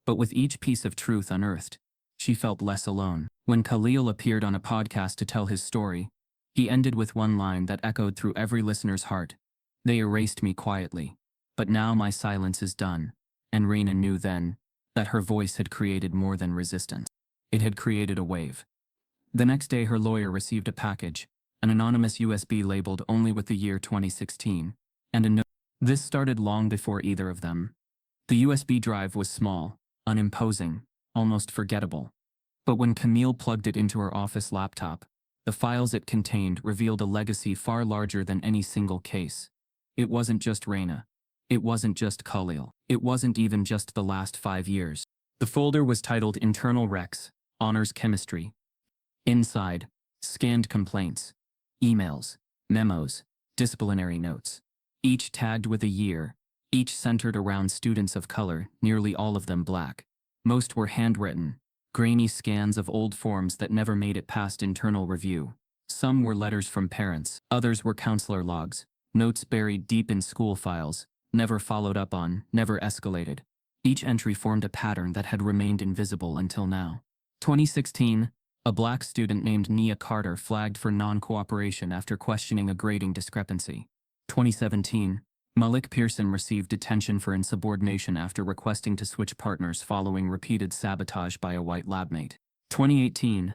But with each piece of truth unearthed, she felt less alone. When Khalil appeared on a podcast to tell his story, he ended with one line that echoed through every listener's heart. They erased me quietly, but now my silence is done. And Reina knew then that her voice had created more than resistance. It had created a wave. The next day her lawyer received a package, an anonymous USB labeled only with the year 2016, and a note. This started long before either of them. The USB drive was small, unimposing, almost forgettable. But when Camille plugged it into her office laptop, the files it contained revealed a legacy far larger than any single case. It wasn't just Reina. It wasn't just Khalil. It wasn't even just the last 5 years. The folder was titled Internal Recs, Honors Chemistry. Inside, scanned complaints, emails, memos, disciplinary notes, each tagged with a year, each centered around students of color, nearly all of them black. Most were handwritten, grainy scans of old forms that never made it past internal review. Some were letters from parents, others were counselor logs, notes buried deep in school files, never followed up on, never escalated. Each entry formed a pattern that had remained invisible until now. 2016, a black student named Nia Carter flagged for non-cooperation after questioning a grading discrepancy. 2017, Malik Pearson received detention for insubordination after requesting to switch partners following repeated sabotage by a white labmate. 2018,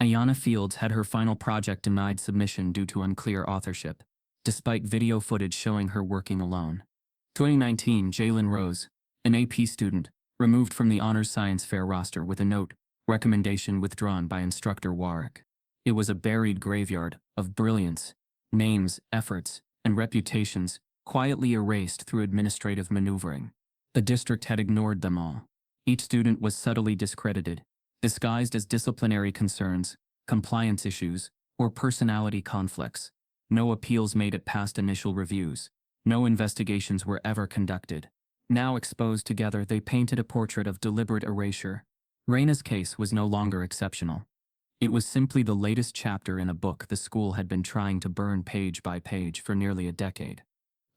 Ayanna Fields had her final project denied submission due to unclear authorship, despite video footage showing her working alone. 2019, Jalen Rose, an AP student, removed from the Honors Science Fair roster with a note, recommendation withdrawn by instructor Warwick. It was a buried graveyard of brilliance, names, efforts, and reputations quietly erased through administrative maneuvering. The district had ignored them all. Each student was subtly discredited, disguised as disciplinary concerns, compliance issues, or personality conflicts. No appeals made it past initial reviews. No investigations were ever conducted. Now exposed together, they painted a portrait of deliberate erasure. Raina's case was no longer exceptional. It was simply the latest chapter in a book the school had been trying to burn page by page for nearly a decade.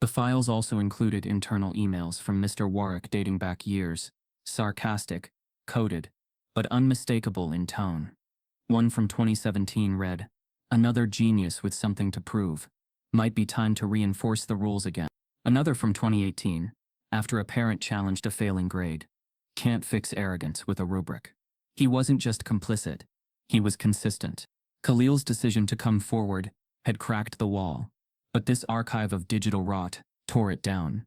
The files also included internal emails from Mr. Warwick dating back years, sarcastic, coded, but unmistakable in tone. One from 2017 read, "Another genius with something to prove. Might be time to reinforce the rules again." Another from 2018, after a parent challenged a failing grade. "Can't fix arrogance with a rubric." He wasn't just complicit, he was consistent. Khalil's decision to come forward had cracked the wall, but this archive of digital rot tore it down.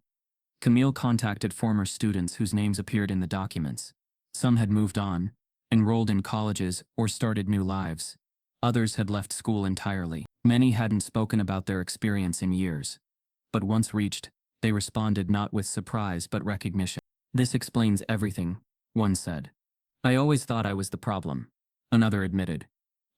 Camille contacted former students whose names appeared in the documents. Some had moved on, enrolled in colleges, or started new lives. Others had left school entirely. Many hadn't spoken about their experience in years. But once reached, they responded not with surprise but recognition. "This explains everything," one said. "I always thought I was the problem," another admitted.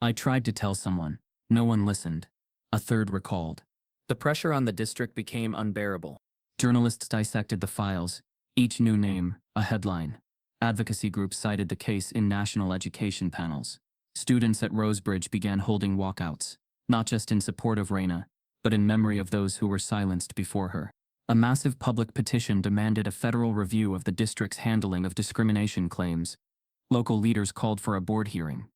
"I tried to tell someone. No one listened," a third recalled. The pressure on the district became unbearable. Journalists dissected the files, each new name, a headline. Advocacy groups cited the case in national education panels. Students at Rosebridge began holding walkouts, not just in support of Raina, but in memory of those who were silenced before her. A massive public petition demanded a federal review of the district's handling of discrimination claims. Local leaders called for a board hearing.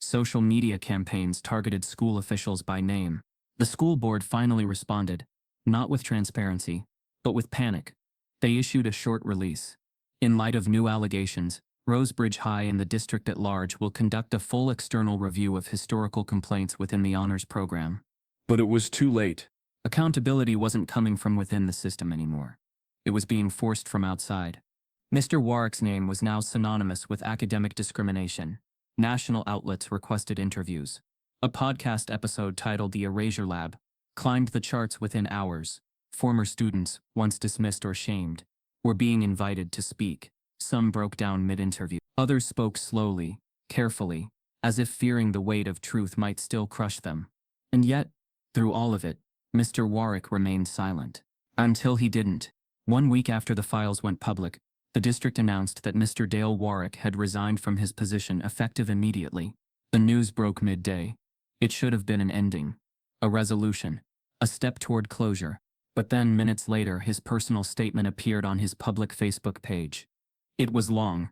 Social media campaigns targeted school officials by name. The school board finally responded, not with transparency, but with panic. They issued a short release. In light of new allegations, Rosebridge High and the district at large will conduct a full external review of historical complaints within the honors program. But it was too late. Accountability wasn't coming from within the system anymore. It was being forced from outside. Mr. Warwick's name was now synonymous with academic discrimination. National outlets requested interviews. A podcast episode titled The Erasure Lab climbed the charts within hours. Former students, once dismissed or shamed, were being invited to speak. Some broke down mid-interview. Others spoke slowly, carefully, as if fearing the weight of truth might still crush them. And yet, through all of it, Mr. Warwick remained silent. Until he didn't. 1 week after the files went public, the district announced that Mr. Dale Warwick had resigned from his position effective immediately. The news broke midday. It should have been an ending, a resolution, a step toward closure. But then, minutes later, his personal statement appeared on his public Facebook page. It was long,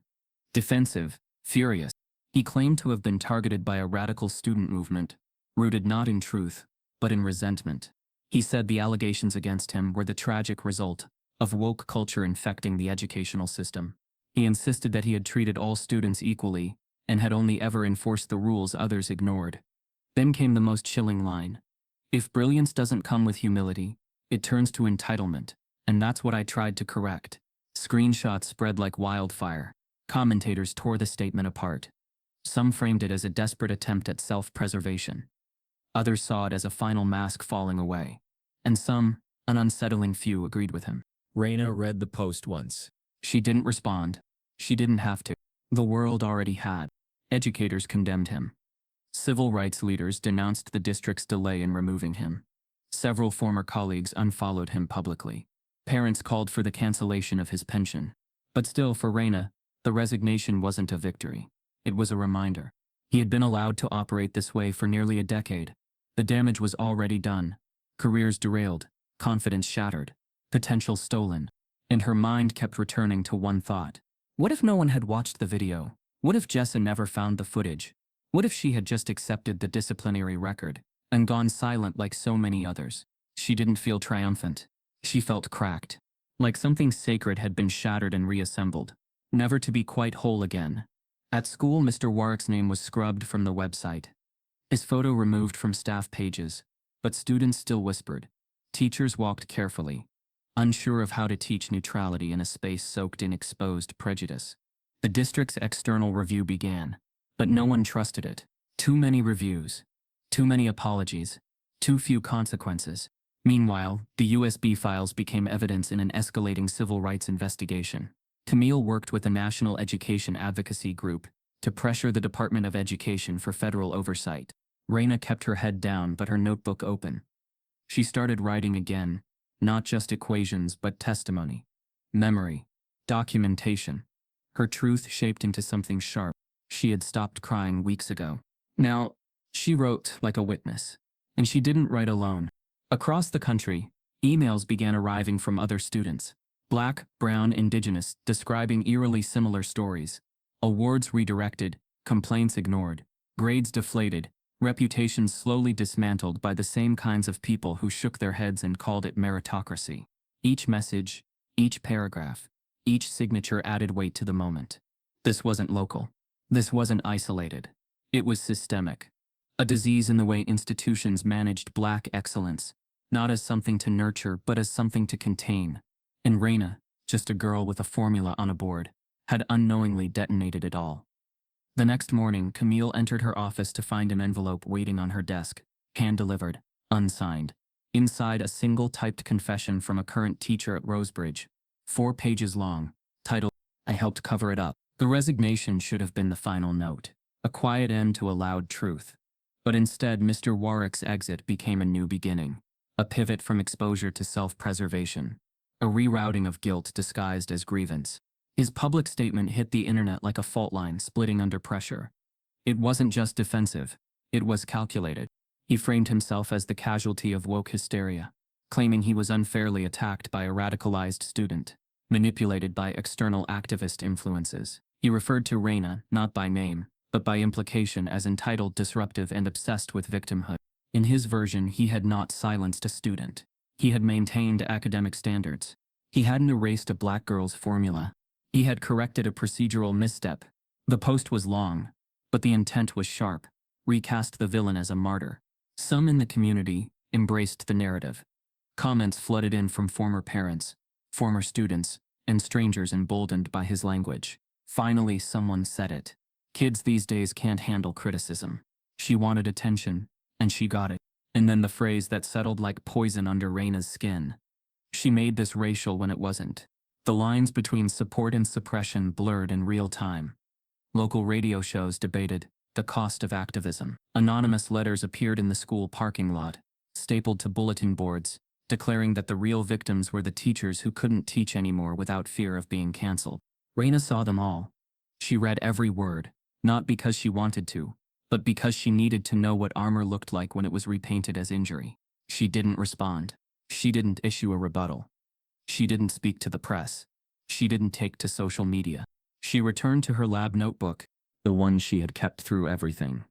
defensive, furious. He claimed to have been targeted by a radical student movement, rooted not in truth, but in resentment. He said the allegations against him were the tragic result of woke culture infecting the educational system. He insisted that he had treated all students equally and had only ever enforced the rules others ignored. Then came the most chilling line. "If brilliance doesn't come with humility, it turns to entitlement, and that's what I tried to correct." Screenshots spread like wildfire. Commentators tore the statement apart. Some framed it as a desperate attempt at self-preservation. Others saw it as a final mask falling away. And some, an unsettling few, agreed with him. Raina read the post once. She didn't respond. She didn't have to. The world already had. Educators condemned him. Civil rights leaders denounced the district's delay in removing him. Several former colleagues unfollowed him publicly. Parents called for the cancellation of his pension. But still, for Raina, the resignation wasn't a victory. It was a reminder. He had been allowed to operate this way for nearly a decade. The damage was already done. Careers derailed, confidence shattered, potential stolen. And her mind kept returning to one thought. What if no one had watched the video? What if Jessa never found the footage? What if she had just accepted the disciplinary record and gone silent like so many others? She didn't feel triumphant. She felt cracked, like something sacred had been shattered and reassembled, never to be quite whole again. At school, Mr. Warwick's name was scrubbed from the website. His photo removed from staff pages, but students still whispered. Teachers walked carefully, unsure of how to teach neutrality in a space soaked in exposed prejudice. The district's external review began, but no one trusted it. Too many reviews, too many apologies, too few consequences. Meanwhile, the USB files became evidence in an escalating civil rights investigation. Camille worked with a national education advocacy group to pressure the Department of Education for federal oversight. Raina kept her head down but her notebook open. She started writing again, not just equations but testimony, memory, documentation. Her truth shaped into something sharp. She had stopped crying weeks ago. Now, she wrote like a witness. And she didn't write alone. Across the country, emails began arriving from other students. Black, brown, indigenous, describing eerily similar stories. Awards redirected, complaints ignored, grades deflated, reputations slowly dismantled by the same kinds of people who shook their heads and called it meritocracy. Each message, each paragraph, each signature added weight to the moment. This wasn't local. This wasn't isolated. It was systemic. A disease in the way institutions managed Black excellence, not as something to nurture but as something to contain. And Raina, just a girl with a formula on a board, had unknowingly detonated it all. The next morning, Camille entered her office to find an envelope waiting on her desk, hand-delivered, unsigned. Inside, a single typed confession from a current teacher at Rosebridge, 4 pages long, titled, "I helped cover it up." The resignation should have been the final note, a quiet end to a loud truth. But instead, Mr. Warwick's exit became a new beginning, a pivot from exposure to self-preservation, a rerouting of guilt disguised as grievance. His public statement hit the internet like a fault line splitting under pressure. It wasn't just defensive, it was calculated. He framed himself as the casualty of woke hysteria, claiming he was unfairly attacked by a radicalized student, manipulated by external activist influences. He referred to Raina, not by name, but by implication, as entitled, disruptive, and obsessed with victimhood. In his version, he had not silenced a student. He had maintained academic standards. He hadn't erased a Black girl's formula. He had corrected a procedural misstep. The post was long, but the intent was sharp. Recast the villain as a martyr. Some in the community embraced the narrative. Comments flooded in from former parents, former students, and strangers emboldened by his language. Finally, someone said it. Kids these days can't handle criticism. She wanted attention, and she got it. And then the phrase that settled like poison under Raina's skin. She made this racial when it wasn't. The lines between support and suppression blurred in real time. Local radio shows debated the cost of activism. Anonymous letters appeared in the school parking lot, stapled to bulletin boards, declaring that the real victims were the teachers who couldn't teach anymore without fear of being canceled. Raina saw them all. She read every word, not because she wanted to, but because she needed to know what armor looked like when it was repainted as injury. She didn't respond. She didn't issue a rebuttal. She didn't speak to the press. She didn't take to social media. She returned to her lab notebook, the one she had kept through everything.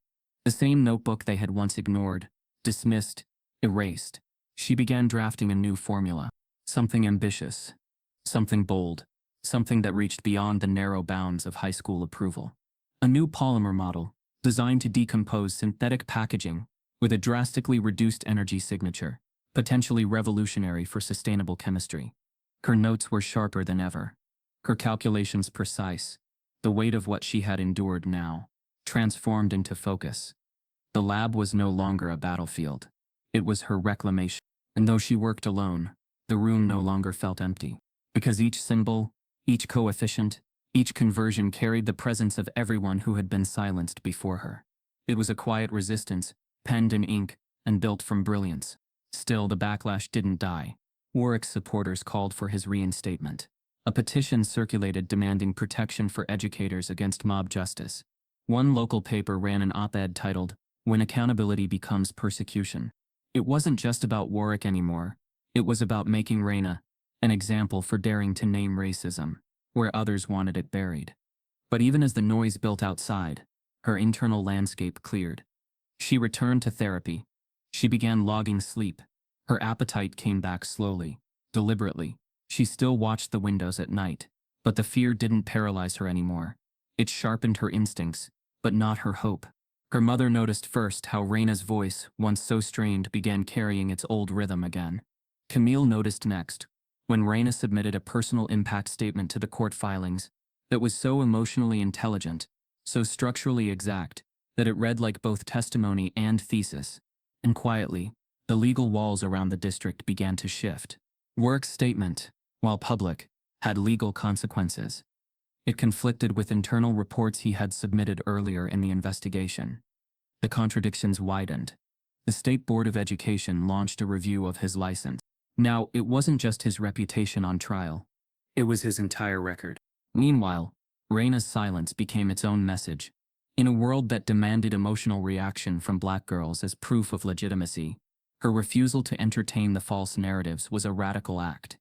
The same notebook they had once ignored, dismissed, erased. She began drafting a new formula, something ambitious, something bold, something that reached beyond the narrow bounds of high school approval. A new polymer model, designed to decompose synthetic packaging with a drastically reduced energy signature, potentially revolutionary for sustainable chemistry. Her notes were sharper than ever, her calculations precise, the weight of what she had endured now, transformed into focus. The lab was no longer a battlefield. It was her reclamation. And though she worked alone, the room no longer felt empty, because each symbol, each coefficient, each conversion carried the presence of everyone who had been silenced before her. It was a quiet resistance, penned in ink, and built from brilliance. Still, the backlash didn't die. Warwick's supporters called for his reinstatement. A petition circulated demanding protection for educators against mob justice. One local paper ran an op-ed titled, "When Accountability Becomes Persecution." It wasn't just about Warwick anymore. It was about making Raina an example for daring to name racism, where others wanted it buried. But even as the noise built outside, her internal landscape cleared. She returned to therapy. She began logging sleep. Her appetite came back slowly, deliberately. She still watched the windows at night, but the fear didn't paralyze her anymore. It sharpened her instincts, but not her hope. Her mother noticed first how Raina's voice, once so strained, began carrying its old rhythm again. Camille noticed next, when Raina submitted a personal impact statement to the court filings that was so emotionally intelligent, so structurally exact, that it read like both testimony and thesis. And quietly, The legal walls around the district began to shift. Work's statement, while public, had legal consequences. It conflicted with internal reports he had submitted earlier in the investigation. The contradictions widened. The State Board of Education launched a review of his license. Now, it wasn't just his reputation on trial. It was his entire record. Meanwhile, Reina's silence became its own message. In a world that demanded emotional reaction from black girls as proof of legitimacy, her refusal to entertain the false narratives was a radical act.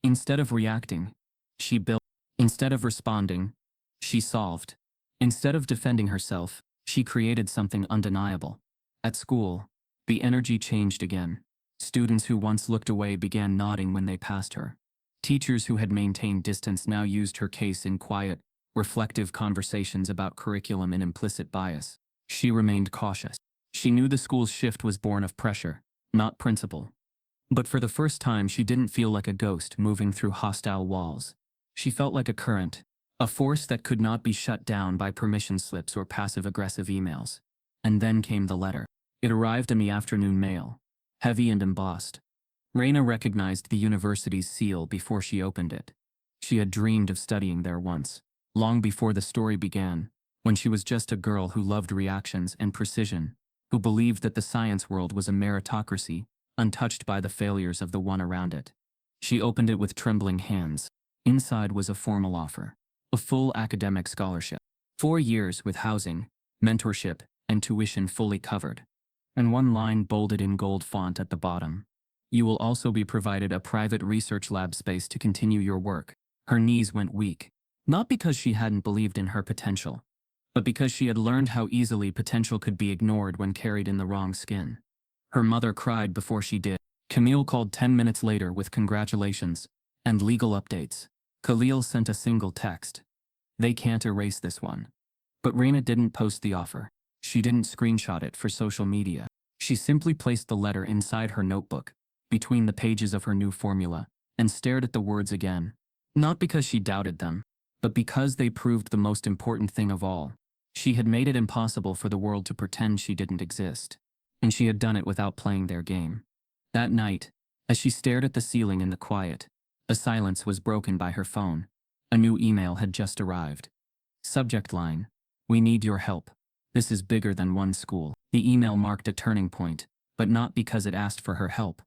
Instead of reacting, she built. Instead of responding, she solved. Instead of defending herself, she created something undeniable. At school, the energy changed again. Students who once looked away began nodding when they passed her. Teachers who had maintained distance now used her case in quiet, reflective conversations about curriculum and implicit bias. She remained cautious. She knew the school's shift was born of pressure, not principle. But for the first time, she didn't feel like a ghost moving through hostile walls. She felt like a current, a force that could not be shut down by permission slips or passive-aggressive emails. And then came the letter. It arrived in the afternoon mail, heavy and embossed. Reina recognized the university's seal before she opened it. She had dreamed of studying there once, long before the story began, when she was just a girl who loved reactions and precision, who believed that the science world was a meritocracy, untouched by the failures of the one around it. She opened it with trembling hands. Inside was a formal offer, a full academic scholarship, 4 years with housing, mentorship, and tuition fully covered. And one line bolded in gold font at the bottom. You will also be provided a private research lab space to continue your work. Her knees went weak, not because she hadn't believed in her potential, but because she had learned how easily potential could be ignored when carried in the wrong skin. Her mother cried before she did. Camille called 10 minutes later with congratulations and legal updates. Khalil sent a single text. They can't erase this one. But Reina didn't post the offer. She didn't screenshot it for social media. She simply placed the letter inside her notebook, between the pages of her new formula, and stared at the words again. Not because she doubted them, but because they proved the most important thing of all. She had made it impossible for the world to pretend she didn't exist. And she had done it without playing their game. That night, as she stared at the ceiling in the quiet, a silence was broken by her phone. A new email had just arrived. Subject line: We need your help. This is bigger than one school. The email marked a turning point, but not because it asked for her help.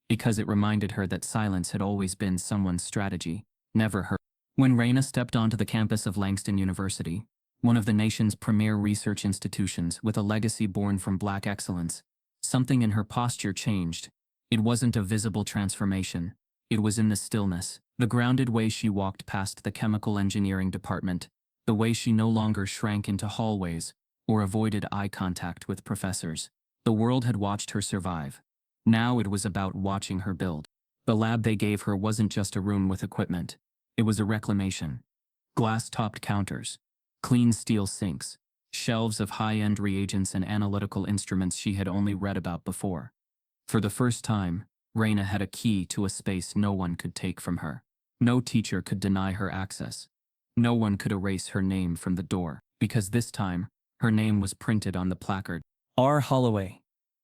Because it reminded her that silence had always been someone's strategy, never her. When Reina stepped onto the campus of Langston University, one of the nation's premier research institutions with a legacy born from Black excellence, something in her posture changed. It wasn't a visible transformation. It was in the stillness, the grounded way she walked past the chemical engineering department, the way she no longer shrank into hallways or avoided eye contact with professors. The world had watched her survive. Now it was about watching her build. The lab they gave her wasn't just a room with equipment. It was a reclamation. Glass-topped counters, clean steel sinks, shelves of high-end reagents and analytical instruments she had only read about before. For the first time, Reina had a key to a space no one could take from her. No teacher could deny her access. No one could erase her name from the door, because this time, her name was printed on the placard. R. Holloway,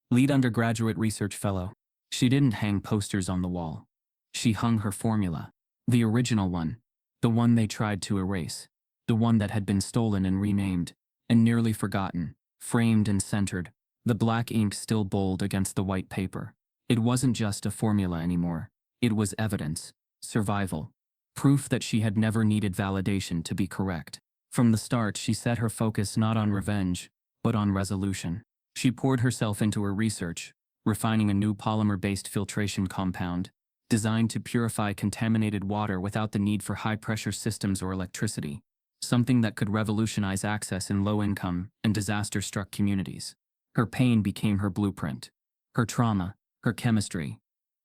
lead undergraduate research fellow. She didn't hang posters on the wall. She hung her formula. The original one. The one they tried to erase. The one that had been stolen and renamed, and nearly forgotten, framed and centered, the black ink still bold against the white paper. It wasn't just a formula anymore. It was evidence, survival, proof that she had never needed validation to be correct. From the start, she set her focus not on revenge, but on resolution. She poured herself into her research, refining a new polymer-based filtration compound, designed to purify contaminated water without the need for high-pressure systems or electricity, something that could revolutionize access in low-income and disaster-struck communities. Her pain became her blueprint, her trauma, her chemistry.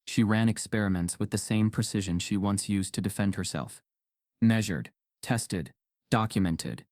She ran experiments with the same precision she once used to defend herself. Measured, tested, documented,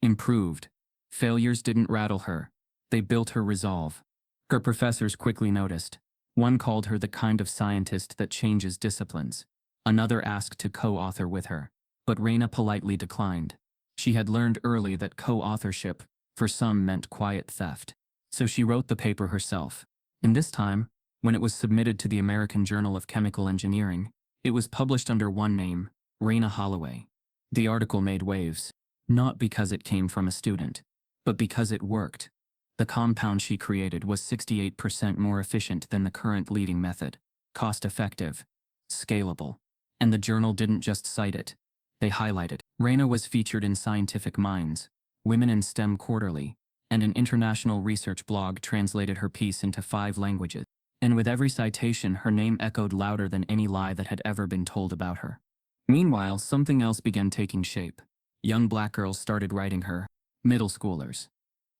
improved. Failures didn't rattle her. They built her resolve. Her professors quickly noticed. One called her the kind of scientist that changes disciplines. Another asked to co-author with her. But Reina politely declined. She had learned early that co-authorship, for some, meant quiet theft. So she wrote the paper herself. And this time, When it was submitted to the American Journal of Chemical Engineering, it was published under one name, Raina Holloway. The article made waves, not because it came from a student, but because it worked. The compound she created was 68% more efficient than the current leading method, cost-effective, scalable. And the journal didn't just cite it, they highlighted. Raina was featured in Scientific Minds, Women in STEM Quarterly, and an international research blog translated her piece into 5 languages. And with every citation, her name echoed louder than any lie that had ever been told about her. Meanwhile, something else began taking shape. Young black girls started writing her, middle schoolers,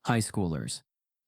high schoolers,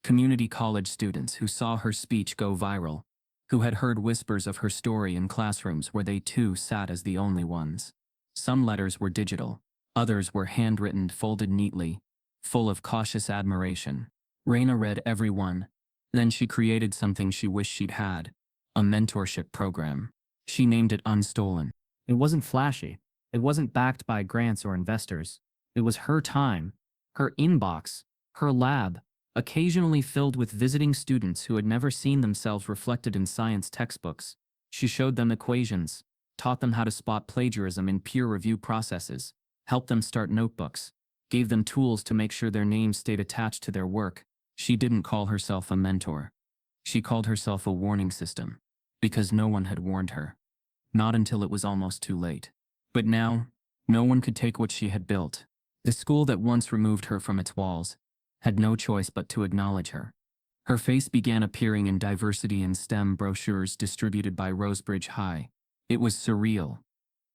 community college students who saw her speech go viral, who had heard whispers of her story in classrooms where they too sat as the only ones. Some letters were digital, others were handwritten, folded neatly, full of cautious admiration. Raina read every one. Then she created something she wished she'd had, a mentorship program. She named it Unstolen. It wasn't flashy. It wasn't backed by grants or investors. It was her time, her inbox, her lab, occasionally filled with visiting students who had never seen themselves reflected in science textbooks. She showed them equations, taught them how to spot plagiarism in peer review processes, helped them start notebooks, gave them tools to make sure their names stayed attached to their work. She didn't call herself a mentor. She called herself a warning system, because no one had warned her. Not until it was almost too late. But now, no one could take what she had built. The school that once removed her from its walls had no choice but to acknowledge her. Her face began appearing in diversity in STEM brochures distributed by Rosebridge High. It was surreal.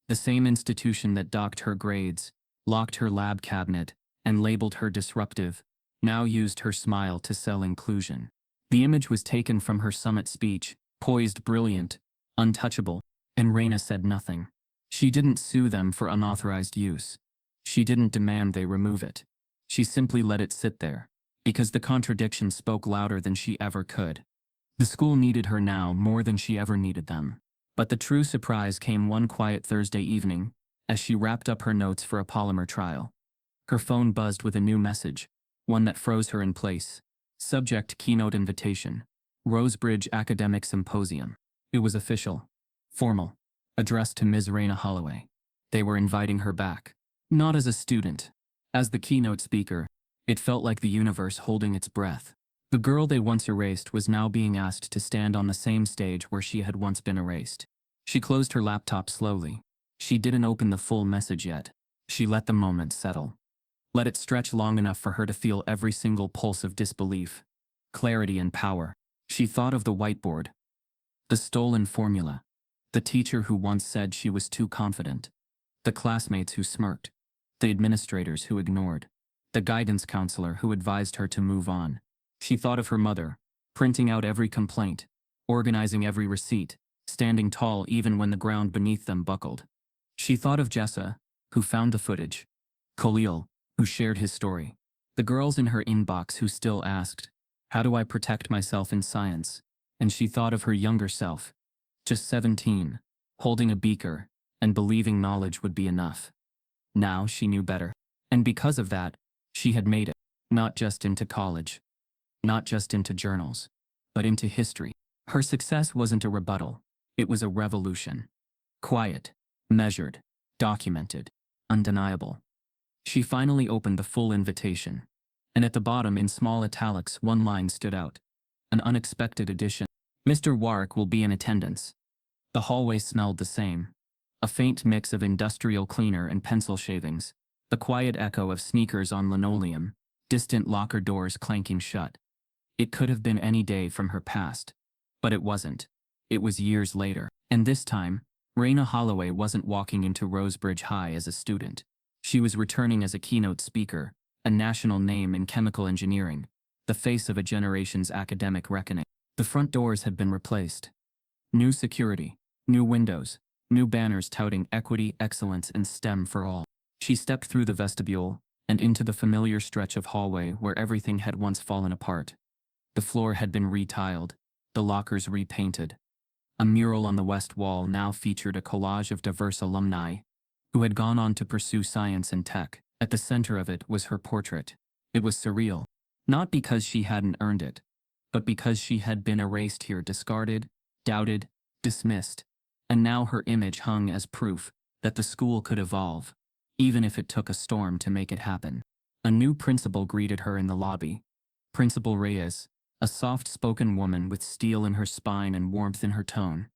The same institution that docked her grades, locked her lab cabinet, and labeled her disruptive, now used her smile to sell inclusion. The image was taken from her summit speech, poised, brilliant, untouchable, and Raina said nothing. She didn't sue them for unauthorized use. She didn't demand they remove it. She simply let it sit there, because the contradiction spoke louder than she ever could. The school needed her now more than she ever needed them. But the true surprise came one quiet Thursday evening, as she wrapped up her notes for a polymer trial. Her phone buzzed with a new message, one that froze her in place. Subject: keynote invitation. Rosebridge Academic Symposium. It was official, formal, addressed to Ms. Raina Holloway. They were inviting her back. Not as a student, as the keynote speaker. It felt like the universe holding its breath. The girl they once erased was now being asked to stand on the same stage where she had once been erased. She closed her laptop slowly. She didn't open the full message yet. She let the moment settle. Let it stretch long enough for her to feel every single pulse of disbelief, clarity and power. She thought of the whiteboard, the stolen formula, the teacher who once said she was too confident, the classmates who smirked, the administrators who ignored, the guidance counselor who advised her to move on. She thought of her mother, printing out every complaint, organizing every receipt, standing tall even when the ground beneath them buckled. She thought of Jessa, who found the footage, Khalil, who shared his story, the girls in her inbox who still asked, "How do I protect myself in science?" And she thought of her younger self, just 17, holding a beaker and believing knowledge would be enough. Now she knew better. And because of that, she had made it, not just into college, not just into journals, but into history. Her success wasn't a rebuttal, it was a revolution. Quiet, measured, documented, undeniable. She finally opened the full invitation, and at the bottom in small italics one line stood out. An unexpected addition. Mr. Warwick will be in attendance. The hallway smelled the same. A faint mix of industrial cleaner and pencil shavings, the quiet echo of sneakers on linoleum, distant locker doors clanking shut. It could have been any day from her past. But it wasn't. It was years later. And this time, Raina Holloway wasn't walking into Rosebridge High as a student. She was returning as a keynote speaker, a national name in chemical engineering, the face of a generation's academic reckoning. The front doors had been replaced. New security, new windows, new banners touting equity, excellence, and STEM for all. She stepped through the vestibule and into the familiar stretch of hallway where everything had once fallen apart. The floor had been retiled, the lockers repainted. A mural on the west wall now featured a collage of diverse alumni who had gone on to pursue science and tech. At the center of it was her portrait. It was surreal, not because she hadn't earned it, but because she had been erased here, discarded, doubted, dismissed. And now her image hung as proof that the school could evolve, even if it took a storm to make it happen. A new principal greeted her in the lobby. Principal Reyes, a soft-spoken woman with steel in her spine and warmth in her tone.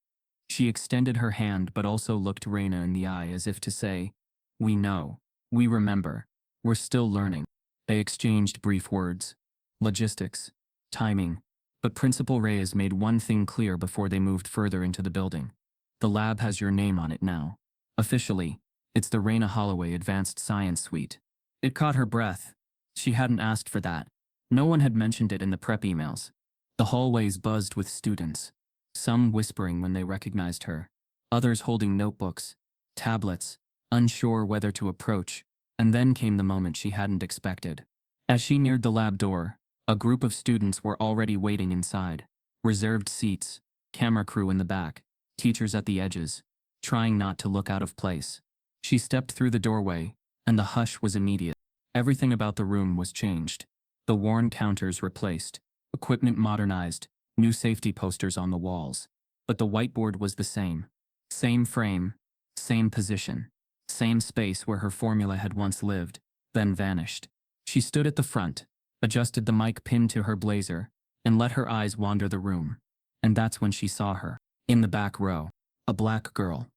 She extended her hand but also looked Reina in the eye as if to say, "We know. We remember. We're still learning." They exchanged brief words. Logistics. Timing. But Principal Reyes made one thing clear before they moved further into the building. The lab has your name on it now. Officially, it's the Reina Holloway Advanced Science Suite. It caught her breath. She hadn't asked for that. No one had mentioned it in the prep emails. The hallways buzzed with students, some whispering when they recognized her, others holding notebooks, tablets, unsure whether to approach, and then came the moment she hadn't expected. As she neared the lab door, a group of students were already waiting inside. Reserved seats, camera crew in the back, teachers at the edges, trying not to look out of place. She stepped through the doorway, and the hush was immediate. Everything about the room was changed. The worn counters replaced, equipment modernized, new safety posters on the walls. But the whiteboard was the same. Same frame, same position, same space where her formula had once lived, then vanished. She stood at the front, adjusted the mic pinned to her blazer, and let her eyes wander the room. And that's when she saw her. In the back row, a black girl.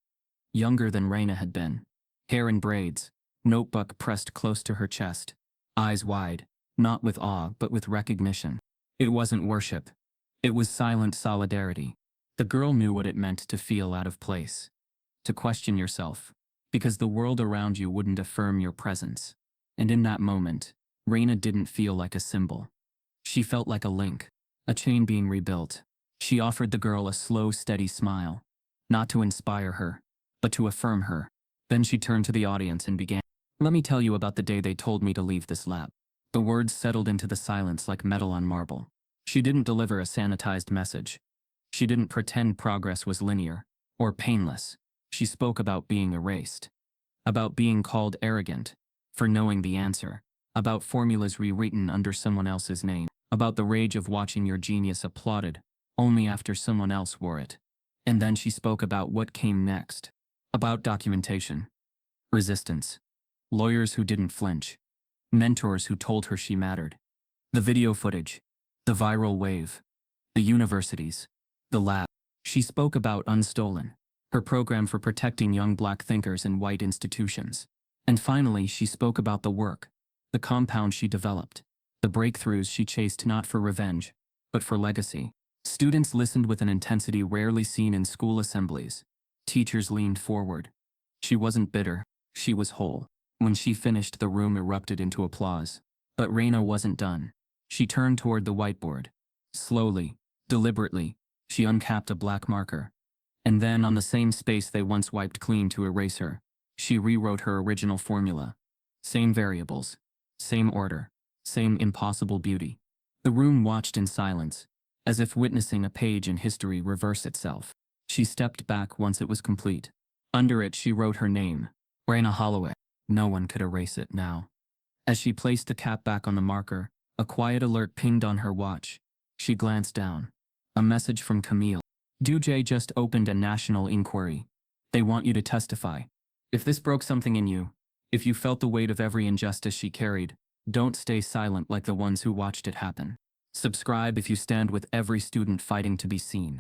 Younger than Reina had been. Hair in braids, notebook pressed close to her chest. Eyes wide, not with awe but with recognition. It wasn't worship. It was silent solidarity. The girl knew what it meant to feel out of place. To question yourself. Because the world around you wouldn't affirm your presence. And in that moment, Reina didn't feel like a symbol. She felt like a link, a chain being rebuilt. She offered the girl a slow, steady smile. Not to inspire her, but to affirm her. Then she turned to the audience and began, "Let me tell you about the day they told me to leave this lab." The words settled into the silence like metal on marble. She didn't deliver a sanitized message. She didn't pretend progress was linear or painless. She spoke about being erased. About being called arrogant for knowing the answer. About formulas rewritten under someone else's name. About the rage of watching your genius applauded only after someone else wore it. And then she spoke about what came next. About documentation. Resistance. Lawyers who didn't flinch. Mentors who told her she mattered. The video footage. The viral wave. The universities. The lab. She spoke about Unstolen, her program for protecting young black thinkers in white institutions. And finally, she spoke about the work, the compound she developed, the breakthroughs she chased not for revenge, but for legacy. Students listened with an intensity rarely seen in school assemblies. Teachers leaned forward. She wasn't bitter, she was whole. When she finished, the room erupted into applause. But Reina wasn't done. She turned toward the whiteboard. Slowly, deliberately, she uncapped a black marker. And then, on the same space they once wiped clean to erase her, she rewrote her original formula. Same variables, same order, same impossible beauty. The room watched in silence, as if witnessing a page in history reverse itself. She stepped back once it was complete. Under it she wrote her name, Reina Holloway. No one could erase it now. As she placed the cap back on the marker, a quiet alert pinged on her watch. She glanced down. A message from Camille. DOJ just opened a national inquiry. They want you to testify. If this broke something in you, if you felt the weight of every injustice she carried, don't stay silent like the ones who watched it happen. Subscribe if you stand with every student fighting to be seen.